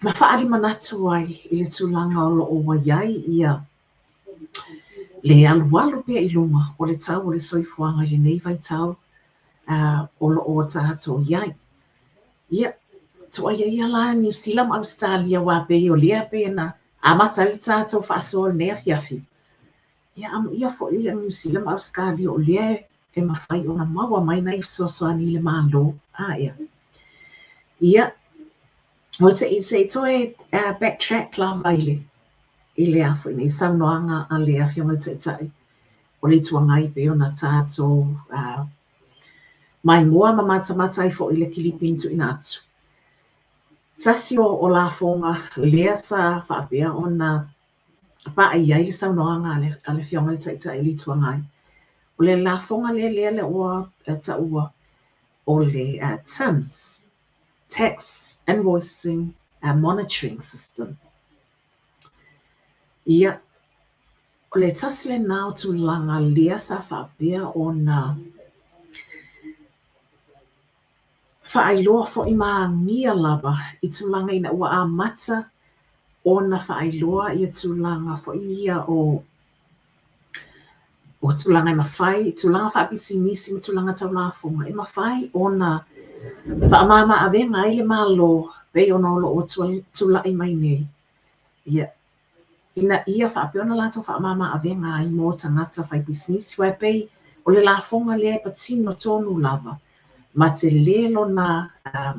ma whaari manatu ai i le tūlanga o loo wa iai ia le alualu pia i lunga o le tau o le soifuanga i nei vai tau o loo o tātou iai. Ia, tua ia la New Zealand Australia wa pe o lea pe na amata i tātou whaasoa le nei afiafi. Ia am ia fo i New Zealand Australia o lea e mawhai ona maua mai na i sosoani le malo. Ia. Ia, o se toi backtrack la vaile i le afo i nei saunoanga a le awhionga taitai o le tuangai pe ona tātou mai moa ma mata i fo i le Kilipintu ina atu. Tasi o la fonga lea sa whaapea ona pa ai le saunoanga a le whionga taitai li tuangai. O le la fonga lea le oa taua o le TIMS, Tax Invoicing Monitoring System. Ia, o le tasi le nao tūlanga lea sa whaapea ona whaailoa fo i maa ngia lava i tūlanga ina ua a mata ona whaailoa i tūlanga fo ia o tūlanga i mawhai, tūlanga whaapisi nisi ma tūlanga tau la fonga. I mawhai ona whaamama a venga i le malo bei ona olo o tūla i mai nei. Ia, ina ia whaapea ona lato whaamama a venga i mō tangata whaipisi nisi wai bei o le la fonga lea patino tonu lava. Ma te lelo na a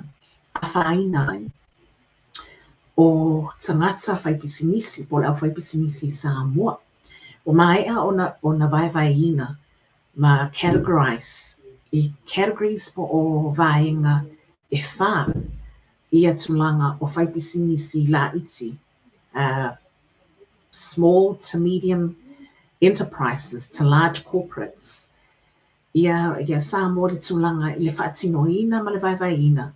whaina ai o tangata whaipisinisi, po le au whaipisinisi Samoa. O maea ona vaevaeina ma categorize I categories po o vaenga e wha ia tulanga o whaipisinisi la iti. Small to medium enterprises to large corporates. Ia sa mori tulanga I le whaatinoina ma le vaevaeina.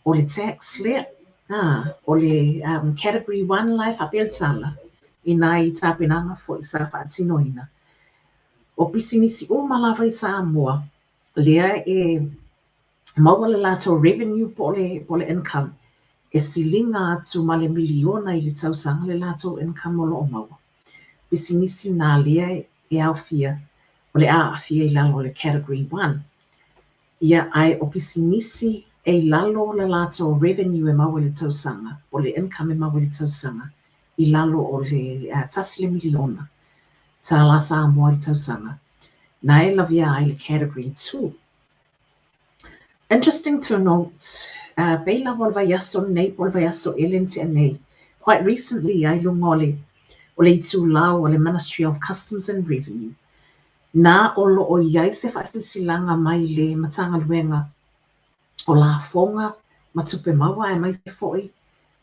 O le tax lea, o le category 1 life apeltala. Ina I tāpenanga fo I sa whaatinoina. O pisinisi o malawa I Samoa, lea maua le lato revenue po le income. E silinga atu ma le miliona I le tausanga le lato income o lo o maua. Pisinisi nā lea awhia, o le aawhia I lalo le category 1. Ia ai o pisinisi e lalo le lato revenue e maua le tausanga, o le income e maua le tausanga, I lalo o le tasi le miliona. Tā la Samoa le tausanga. Na e lavia ai le category 2. Interesting to note, Bela wal vayaso nei wal vayaso elente nei. Quite recently, I lungole o le tūlau o le Ministry of Customs and Revenue. Nā olo o iai se whaasisilanga mai le matanga luenga o la fonga matupe maua e mai se foi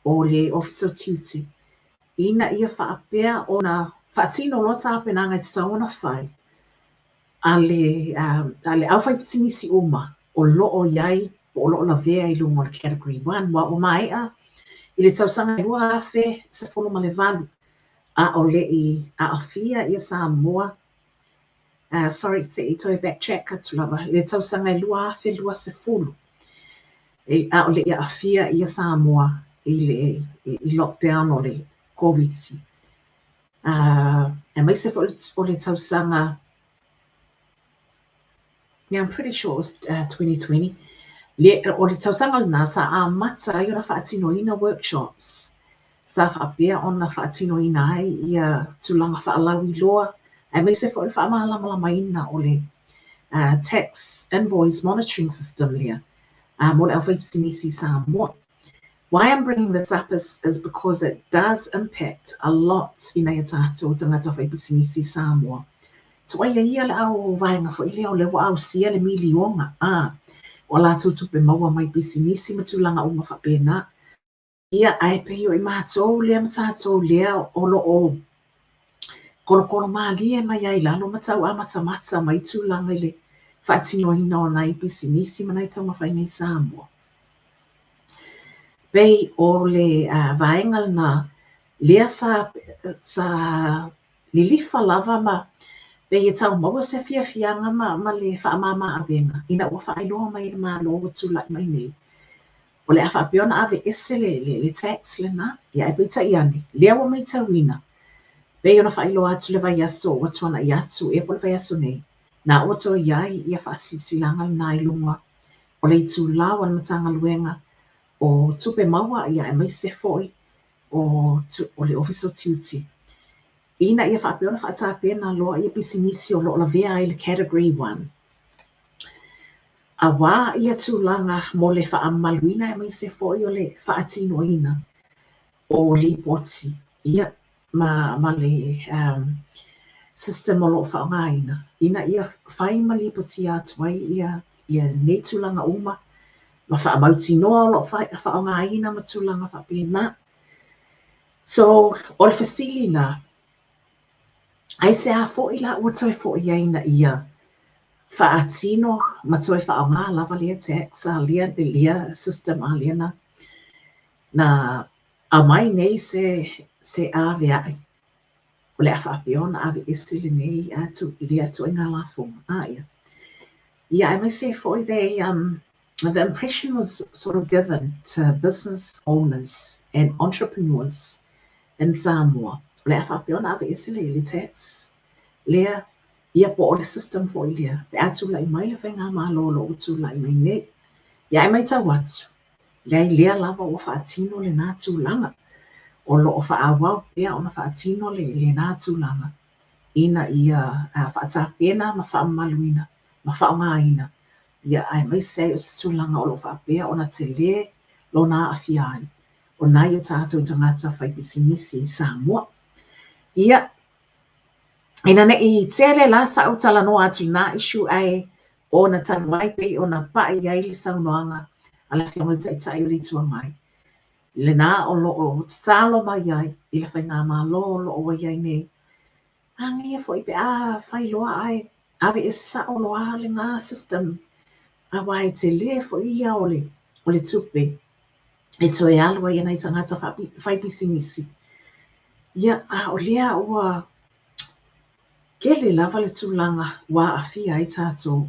o le Office of Duty. Ina ia whaapea o na whaatino lota apenanga I te taona whai. A le awhai pisinisi uma. O loo iai, o loo la vea I lungo le category 1, wa o maea, I le tausanga lua afe, se fono ma le valu, a o le I a awhia I Samoa, sorry, se I toi backtrack atu lava, le tausanga lua afe lua se fulu, a o le I a awhia I Samoa, I lockdown o le COVID. E mai se o le tausanga, yeah, I'm pretty sure it was 2020. O le tausanga nasa a mata I ora whaatinoina workshops. Sa whaapea ona whaatinoina ai ia tulanga whaalawi loa. E mai se whaore whaamahalama o le tax invoice monitoring system lea. Mo le awhaipisinisi Samoa. Why I'm bringing this up is because it does impact a lot I nei tātou tangata whaipisinisi Samoa. Tua ia le au vaenga fo ile o le wa au sia le milionga. O la tupe maua mai pisinisi matulanga o mawhapena. Ia ai pehio I mātou lea matatou lea o lo o kolo maalia mai ai lalo matau a mata mai tūlanga I le whaatinoina o nai pisinisi manai tau mawhai nei Samoa. Bei o le vaenga na lea sa lilifa lava ma Be e tau maua se fianga ma le whaamama avenga. Ina ua whaailoa mai le mālo o tūlai mai nei. O le awha apeona ave ese le tax le na. Ia e beita I ane. Lea ua mai tauina. Be ona whaailoa atu le vai aso o tuana I atu e po le vai aso nei. Na ua toa iai ia whaasisilanga na I lunga. O le tūlau an matanga luenga. O tupe maua ia e mai se foi. O le Office of Duty. Ina ia whapeona whaatapena loa ia pisinisi o loo la vea I le category 1. A wā ia tūlanga mo le whaamaluina e mai se foi o le whaatinoina o li poti. Ia ma le system o loo whaongaina. Ina ia whai ma li poti atuai ia ne tūlanga uma. Ma whaamautinoa o loo whaongaina ma tūlanga whapena. So, o le fasilina, ai se a fo I la ua toi fo I aina ia whaatino ma toi whaonga lava lia tax a lia system a lia na a mai nei se a vea o le a whaapeona a ve esili nei atu lia tu inga la fonga a ia. Ia I mai se fo I the impression was sort of given to business owners and entrepreneurs in Samoa. Le a whapeona a ve esili li tax lea ia po o le system fo I lea. Pe atu lai mai le whainga mālolo o tu lai mai nei. Ia e mai tau atu. Lea lava o whaatino le nā tūlanga. O lo o whaawau pia o na whaatino le nā tūlanga. Ina ia whaatapena ma whaamaluina, ma whaongaina. Ia ai mai se o se tūlanga o lo whaapea o na te le lo nā awhiai. O nai o tātou tangata whaipisinisi Samoa. Ia Ina ne I tele la sa utala no atu na ishu ai o na tanwai pe o na pa I ai li sa noanga ala te mo tai tai ri tu mai. Le na o lo o salo mai ai I le whainga ma lo lo o ai nei. Angi e foi pe a fai loa ai. Ave e sa o loa le ngā system. A wai te le fo ia o le tupe. E to e alwa ia nei tangata fai pisimisi. Ia a o lea ua kele lava le tūlanga wā a fia ai tātou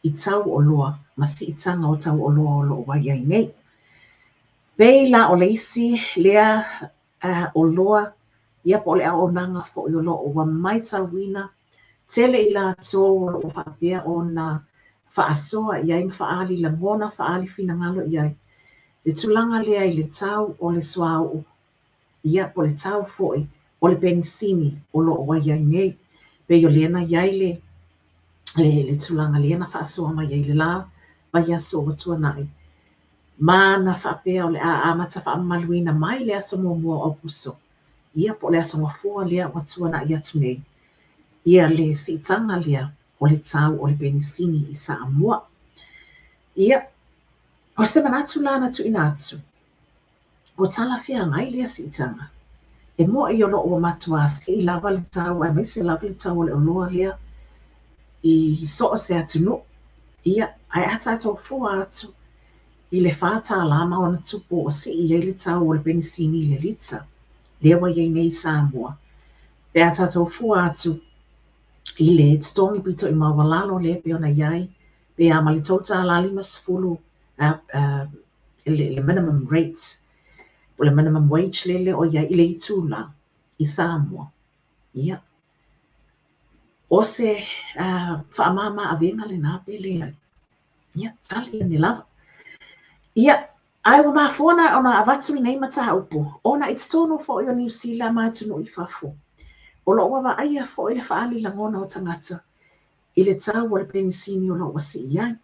I tau o loa, ma si I tanga o tau o loa o loa wai ai nei. Pei la o leisi lea o loa, ia po le a o nanga fo I o loa o wa mai tau wina, tele I la tō o loa whaapea o na whaasoa iai mwhaali la ngona whaali fina ngalo iai. Le tūlanga lea I le tau o le swau, ia po le tau foi o le pensini o loa wai ai nei. Pei o lena iai le tūlanga lena whaasoa mai iai le la, mai aso o tua nai. Ma na whaapea o le a mata whaamaluina mai le aso mua o puso. Ia po le aso ngafua lea o tua nai atu nei. Ia le sitanga lea o le tau o le pensini I sa mua. Ia, o se manatu lana tu inatu. O tala fia ngai lea sitanga. E mua I ono o matua I lava le tau, e mese lava le tau o le oloa lea I so o se atu no. Ia, ai ata tau fua atu I le whāta lama o na tupo o se I le tau o le pensini le lita. Lewa iei nei Samoa. Pe ata tau fua atu I le tongi pito I mawalalo le pe ona iai. Pe ama le tauta la 5 le minimum rates. O le minimum wage lele o iai I le itula I Samoa. Ia. O se whaamama a venga le nā pele ai. Ia, tali ni lava. Ia, ai wa mafona ona avatu nei mata upo. Ona it's tono fo I o New Zealand matunu I fafo. O lo wa aia fo I le whaali langona o tangata. I le tau o le pensini o lo wasi iai.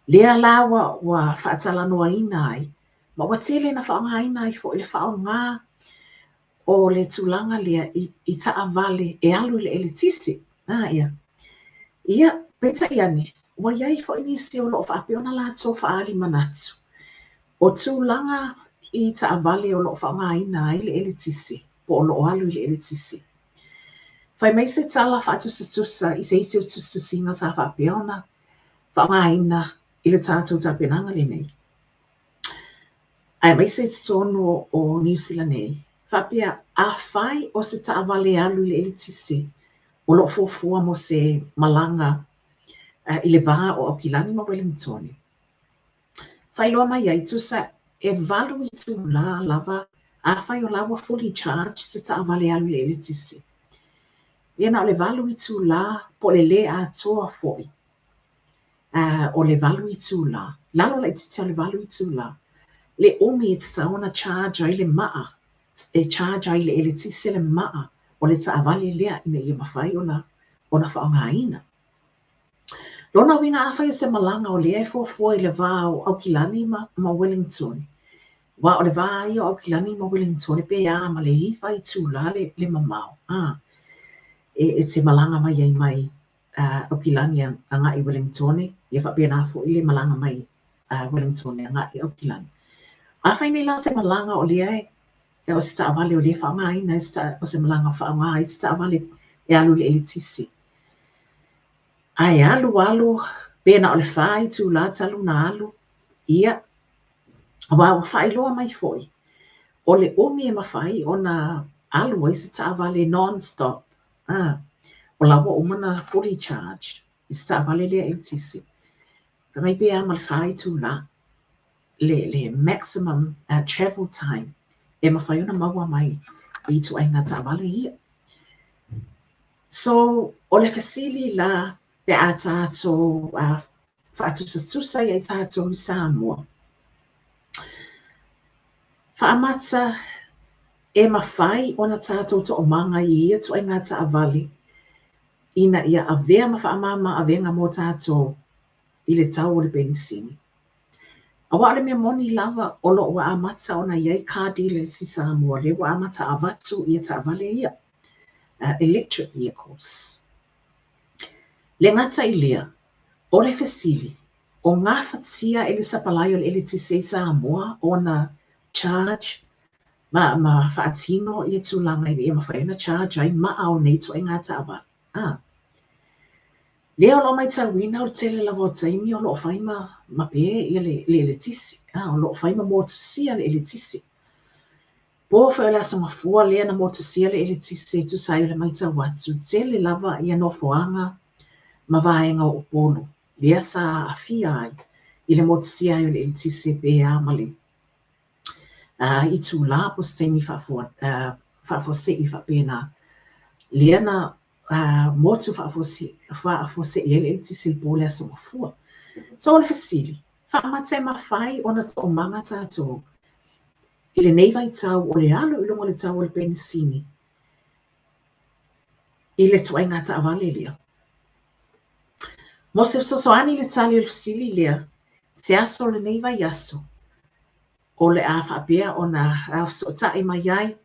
Lea lawa wa whaatala noa ina ai. Ma wa tele na whaonga ina ai fo I le whaonga o le tulanga lea I taa vale e alu le elitisi. Ia. Ia, peta iane. Wa iai fo I nisi o lo whaapeona la tō whaali manatu. O tūlanga I taa vale o lo whaonga ina ai le elitisi. Po o lo alu le elitisi. Fai mai se tala whaatusa I se isi o tusa singa sa whaapeona. Whaonga ina I le tātou ta penanga le nei. Ai mai se tono o New Zealand nei. Whapea a whai o se taa vale alu le elitisi. O lo fofua mo se malanga I le vaa o Okilani mo Wellington. Whai loa mai ai tusa e valu I tu la lava a whai o lawa fully charged se taa vale alu le elitisi. Iana o le valu I tu la po le a toa foi. O le valu I tu la. Lalo la I te le valu I tu la. Le omi e te taona charge ai le maa. E charge ai le elitisi le maa. O le taa vale lea ina I mawhai o na whaonga ina. Lona winga awhai se malanga o lea e fua I le vā o Aukilani ma Wellington. Wa o le vā I o Aukilani ma Wellington e pe a ma le hifa I tūla le mamau. E te malanga mai ai mai Aukilani a ngā I Wellington. Ia wha pia nā fo I le malanga mai Wellington a ngā I Aukilani. Awhai nei la se malanga o lea e o se taa vale o lea whaonga ina o se malanga whaonga I se taa vale e alu le elitisi. Ai alu, pena o le whai tū la talu na alu, ia, wa whai loa mai foi. O le omi e mawhai o na alu ai se taa vale non-stop. O lawa umana fully charged, I se taa vale lea elitisi. Ka mai pia ma le whai tū la, le maximum travel time, e mawhai ona maua mai I tu ai ngā taa vale ia. So, o le fasili la, pe a tātou whaatusa I tātou I Samoa. Whaamata e mawhai o na tātou to o manga I ia tu ai ngā ta avale. Ina ia avea ma whaamama avenga mō tātou I le tau o le pensini. Awa le mea moni lava o lo wa amata o na iai kādi le si Samoa le wa amata avatu ia ta avale ia. electric vehicles. Le ngata I lea, o le fesili, o ngā whatia e le sapalai o le LTC Samoa o na charge ma whaatino I tūlanga I e mawhaina charge ai maa o nei to e ngā tawa. Lea o lo mai tawina o le tele la o taimi o lo whaima ma pe I le tisi. O lo whaima mo tusia le tisi. Po fa la sama fua lea na mo tusia le tisi tu sai le mai tawatu tele lava I no foanga ma vaenga o polo. Lea sa afia ai I le mo tusia I le tisi pe a male. I tu la po stemi fa fo se I fa pena. Lea na mo tu fa fo se ele tisi po le sama fua. So le fasili. Fa mate ma fai ona to manga tato. I le nei vai tau o le alo I longa le tau o le penisini. I le tuainga ta avale lea. Mo se sosoani le tali o le fasili lea. Se aso le nei vai aso. O le a whaapea o na so tae mai ai.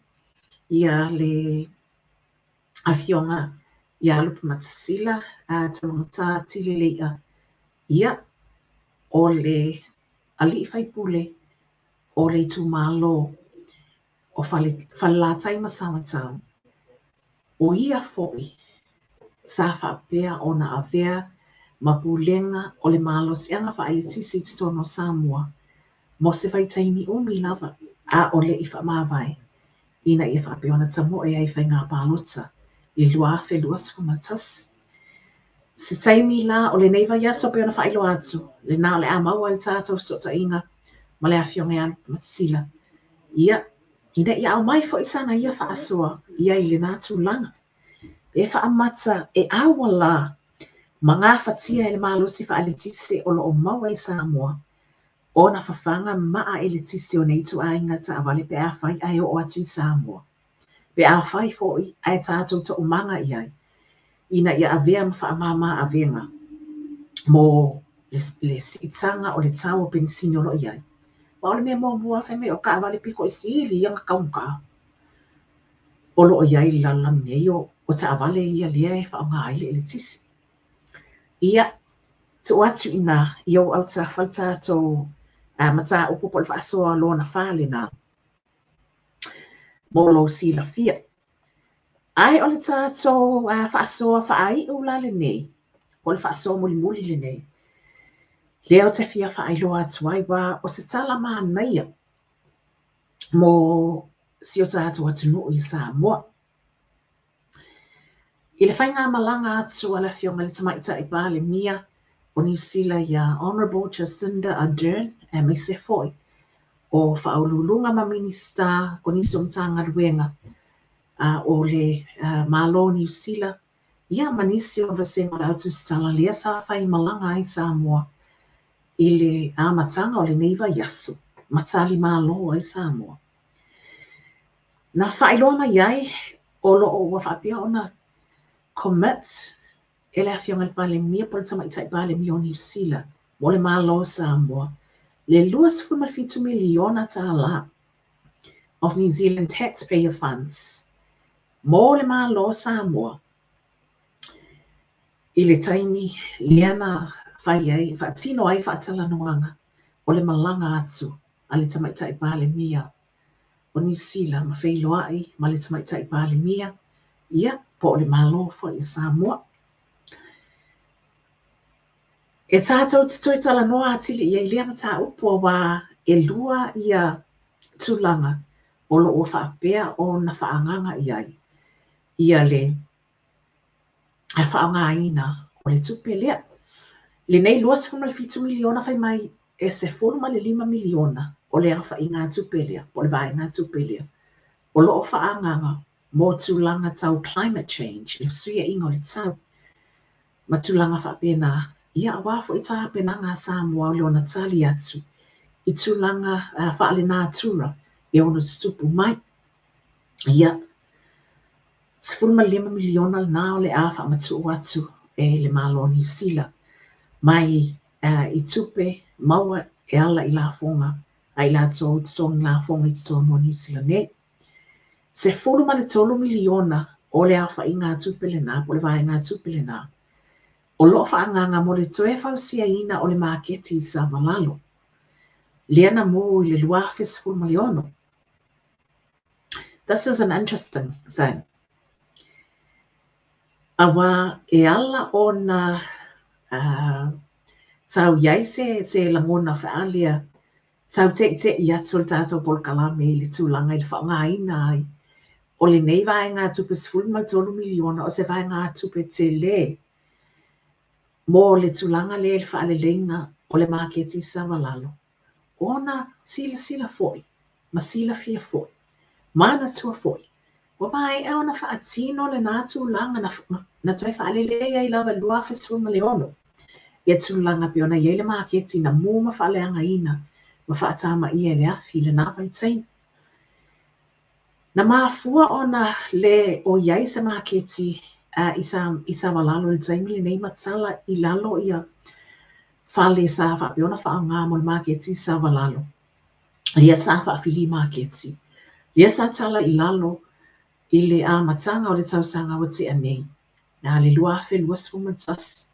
Ia le awhionga. Ia lupa matasila. Tolonga tā tili leia. Ia o le ali fai pule. O le tu malo o whalatai masawa tau. O ia foi sa whapea o na awea ma pulenga o le malo si anga wha tisi tono Samoa. Mo se whai taimi umi lava a o le I whamawai. Ina I whapea o na tamo e ai whai ngā pālota. I lua awhe lua sifumatas. Se taimi la o le neiva yaso pe o na whailo atu. Le nā o le amaua I tātou sota inga. Ma le awhionga ia matsila. Ia, ina ia au mai fo I sana ia whaasoa. Ia I le nātu langa. E whaamata e awa la. Ma ngā whatia e le mālosi whaaletise o lo o maua I Samoa. O na whawhanga maa e le tise o neitu a inga ta awale pe a whai ai o atu I Samoa. Pe a whai fo I ai tātou ta umanga I ai. Ina ia avea ma whaamama avenga. Mo le sitanga o le tau o pensini o lo I ai. Ma ole mea mua whai me o ka awale piko I sili ianga kaunga. O lo o iai lalam nei o ta awale ia lea e whaonga aile ele tisi. Ia, tu atu ina I au au ta whalta to mata upo pol whaasoa lo na whale na. Mo lo si la fia. Ai ole ta to whaasoa whaai ula le nei. Ole whaasoa muli muli le nei. Leo te fia whaai loa atu ai wa o se tala maa naia. Mo si o tātou atu no I Samoa. I le whainga malanga atu ala whionga le tamaita I pāle mia o New Zealand ia Honourable Jacinda Ardern e mai se foi o whaolulunga ma minista o nisi o mtanga ruenga o le malo New Zealand ia manisi o vasenga le autu stala lea sa whai malanga I Samoa I le amatanga o le neiva yasu matali malo I Samoa. Na whailoa mai ai o lo o whapia o na commit e le awhionga le pale mia po le tamaita I pale mia o New Zealand mo le malo Samoa. Le 2.5 miliona ta la of New Zealand taxpayer funds mo le malo Samoa. I le taimi liana whai ai, whaatino ai whaatala noanga o le malanga atu a le tamaita I pale mia o New Zealand ma whailoa ai ma le tamaita I pale mia ia po o le malo fo I Samoa. E tātou te toi tala noa atili ia I lea na tā upo wa e lua ia tūlanga o lo o whaapea o na whaanganga iai. Ia le whaanga ina o le tupe lea. Le nei 2.5 miliona whai mai e se 4.5 miliona o le awha I ngā tupe lea, o le vai ngā tupe lea. O lo o whaanganga mo tūlanga tau climate change, le suia ingo le tau. Ma tūlanga whaapena ia wafo I tā pena ngā Samoa o leona tali atu. I tūlanga whaale nā tura e ono stupu mai. Ia, 4.5 miliona nā o le a whaamatu atu e le malo New Zealand. Mai I tupe maua e ala I la fonga. Ai la tō tōng la fonga I tō no New Zealand ne. Se 4.3 miliona o le awha i ngā tupele nā, po le vai ngā tupele nā. O lo whaanganga mo le toe whausia ina o le maketi i sa malalo. Liana mo i le luafis fulmaliono. This is an interesting thing. Awa e ala o na tau iai se langona whaalia tau te i atu le tātou polkalame i le tūlanga i le whaonga ina ai. O le nei vai ngā tupe $10 miliona o se vai ngā tupe te le. Mo le tūlanga le whaale lenga o le maketi savalalo. Ona sila foi, ma sila fia foi, mana tua foi. Wa mai e ona whaatino le nā tūlanga na toi whaale lea i lawa luafis $10 Ia tūlanga pe ona iei le maketi na mūma whaaleanga ina. Ma whaatama ia le afi le nā vaitain. Na mafua ona le o iai se maketi i sa walalo le taimi le nei matala i lalo ia whale sa whape ona whaanga mo le maketi i sa walalo. Ia sa whaafili maketi. Ia sa tala i lalo i le a matanga o le tausanga o te anei. Na le luafe luas fumatas.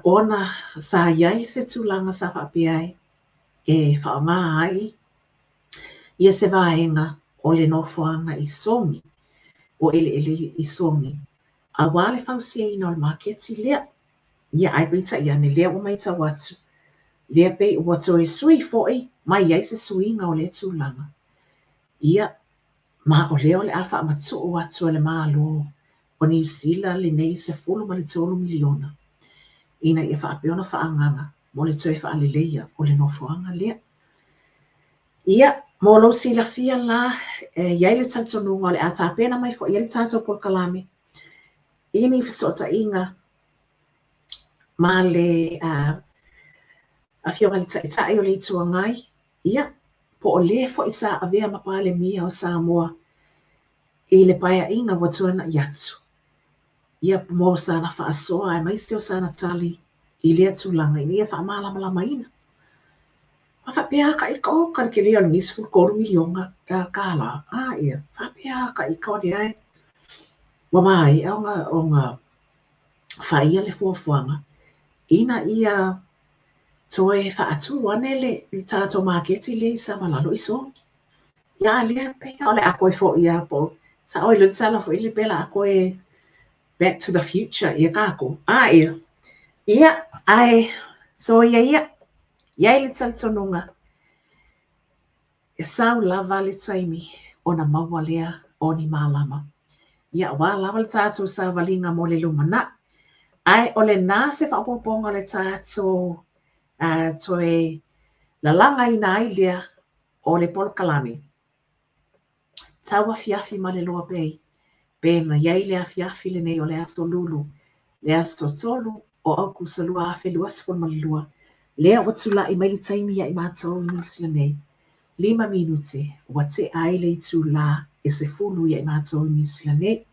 Ona sa iai se tūlanga sa whape ai. E whaonga ai, ia se vaenga o le nofoanga i songi, o ele i songi. A wale whausia ina o le maketi lea, ia ai pita ia ne lea o mai ta watu. Lea pei ua toe sui foi, mai iai se suinga o le tūlanga. Ia, ma o leo le awha amatu o watu o le malo, o New Zealand le nei se $10 miliona. Ina ia whaapeona whaanganga, mo le toe whaaleleia o le nofoanga lea. Ia, mo lo sila fia la, iai le tatonunga o le atapena mai fo, iai le tato polkalame. Ini fisota inga, ma le a fionga le taitai o le tuangai. Ia, po o le fo isa avea mapale mia o Samoa, i le paia inga watuana iatu. Ia mo sa na whaasoa, e maisi o sa na tali, i lea tūlanga, i nia whaamala malama ina. Whapea ka ika o ka kiri al nis $10 miliona kala. Ia, whapea ka ika o le ai. Wa mai, o ngā whaia le fuafuanga. Ina ia toe whaatu ane le i tātou maketi le sa malalo i so. Ia lea pea o le a koe fo ia po. Sa oi lutsala fo ili pela a koe Back to the Future ia kako. Ia. Ia, ai, so ia. Iai le talitonunga, e sau lava le taimi o na maua lea o ni malama. Ia wā lava le tātou sa walinga mo le lumana. Ai o le nā se whapoponga le tātou toe lalanga ina ai lea o le polkalame. TAUAFIAFI ma le LOABAY. Pena iai le afiafi le nei o le Aso Lulu. Le Aso Tolu o au kusalua afe luasfon malilua. Lea watula i maili taimi ya i mātou New nei. 5 minute wate ai le tu la e se fulu ya i mātou New nei.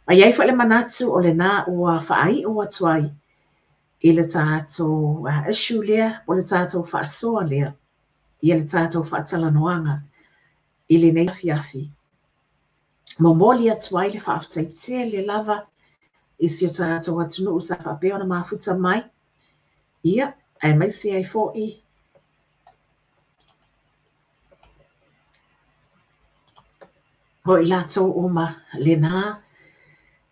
Ma iai fa le manatu o le nā ua whaai o watuai i le tātou ishu lea o le tātou whaasoa lea i le tātou whaatalanoanga i le nei afiafi. Momoli atuai le whaaftaite le lava i si o tātou atunu usa whapeo na mafuta mai. Ia, ai maisi ai fo'i. Ho i lātou o ma le nā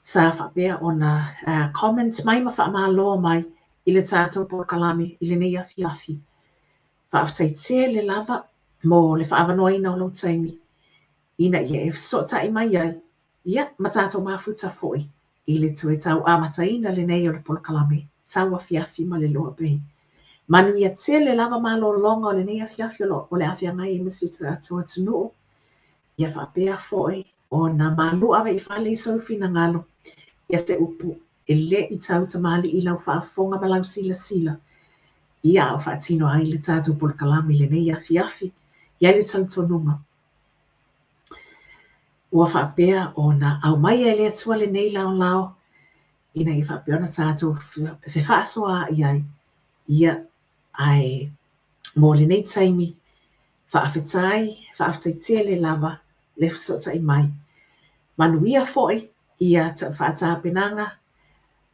sa whapea o na comments mai ma whaamaloa mai i le tātou polkalame i le nei afiafi. Whaaftaite le lava mo le whaavanoina o lo taimi. Ina ia e sota i mai ai. Ia, ma tātou mafuta fo'i i le tue tau amataina le nei o le polkalame. TAUAFIAFI ma le LOABAY. Manu ia te le lava malo longa o le nei afiafi o le afiangai i misi tātou atunuu. Ia whapea fo'i o na malu awe i whale i soufina ngalo. Ia se upu e le i tau tamali i lau whaafonga ma lau sila. Ia o whaatino ai le tātou polkalame le nei afiafi. Ia le talitonunga. Ua whapea o na au mai e le atua le nei lao. Ina i whapea na tātou whewhaasoa i ai. Ia ai mo le nei taimi whaafetai, whaafetaitia le lava, le whasota i mai. manuia fo'i ia whaatapenanga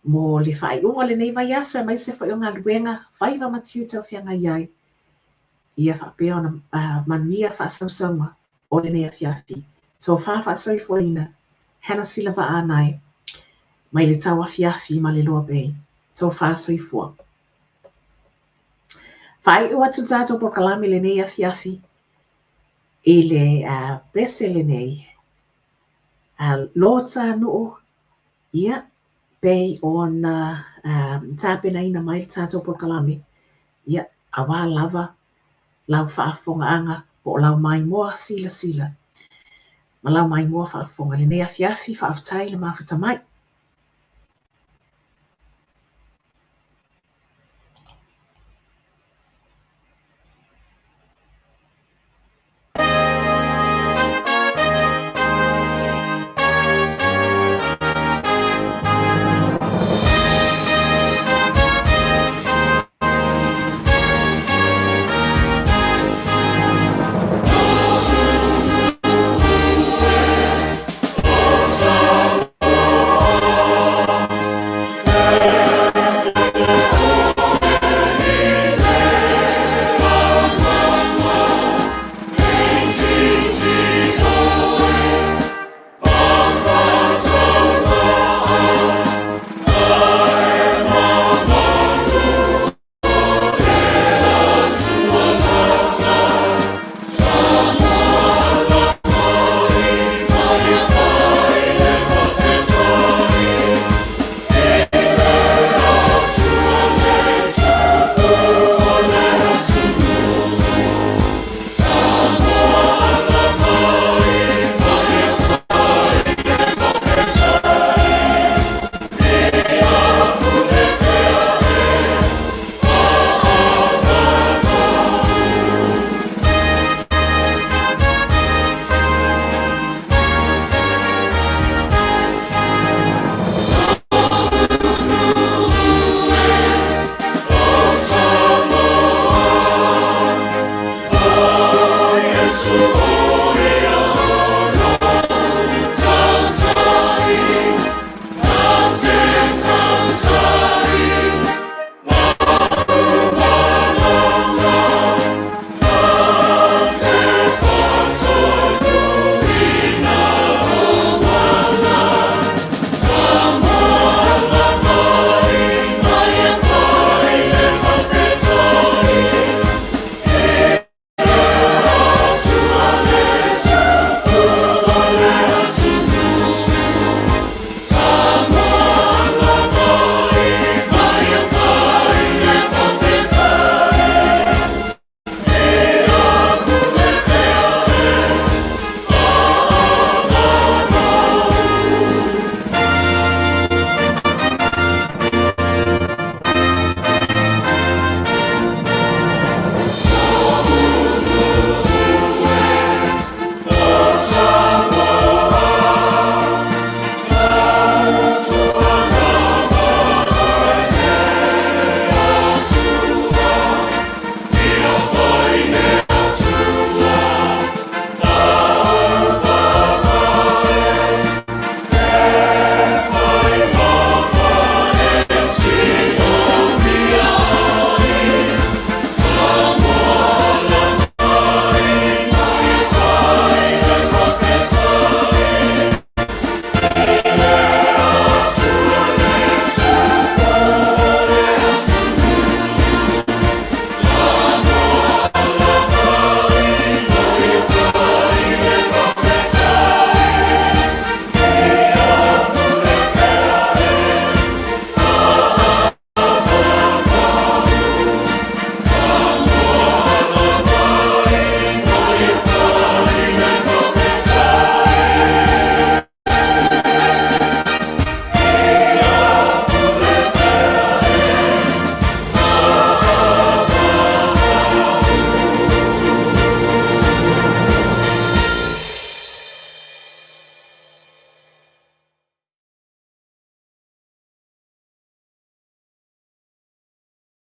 mo le whaiunga le nei vai asa mai se whai o ngā luenga whaiva matiu tauwhianga iai ia whapea ona manuia whaasausama o le nei afiafi. So whaasoifoina hana sila wa anai mai le tauafiafi ma le LOABAY. So whaasoifua. Whai ua tu tātou po kalami le nei afiafi i le bese le nei. Lota nuu ia bei ona tāpena ina mai le tātou po kalami. Ia awa lava lau whaafonga anga po lau mai moa sila. Ma lau mai moa whaafonga le nei afiafi whaaftai le mawhata mai.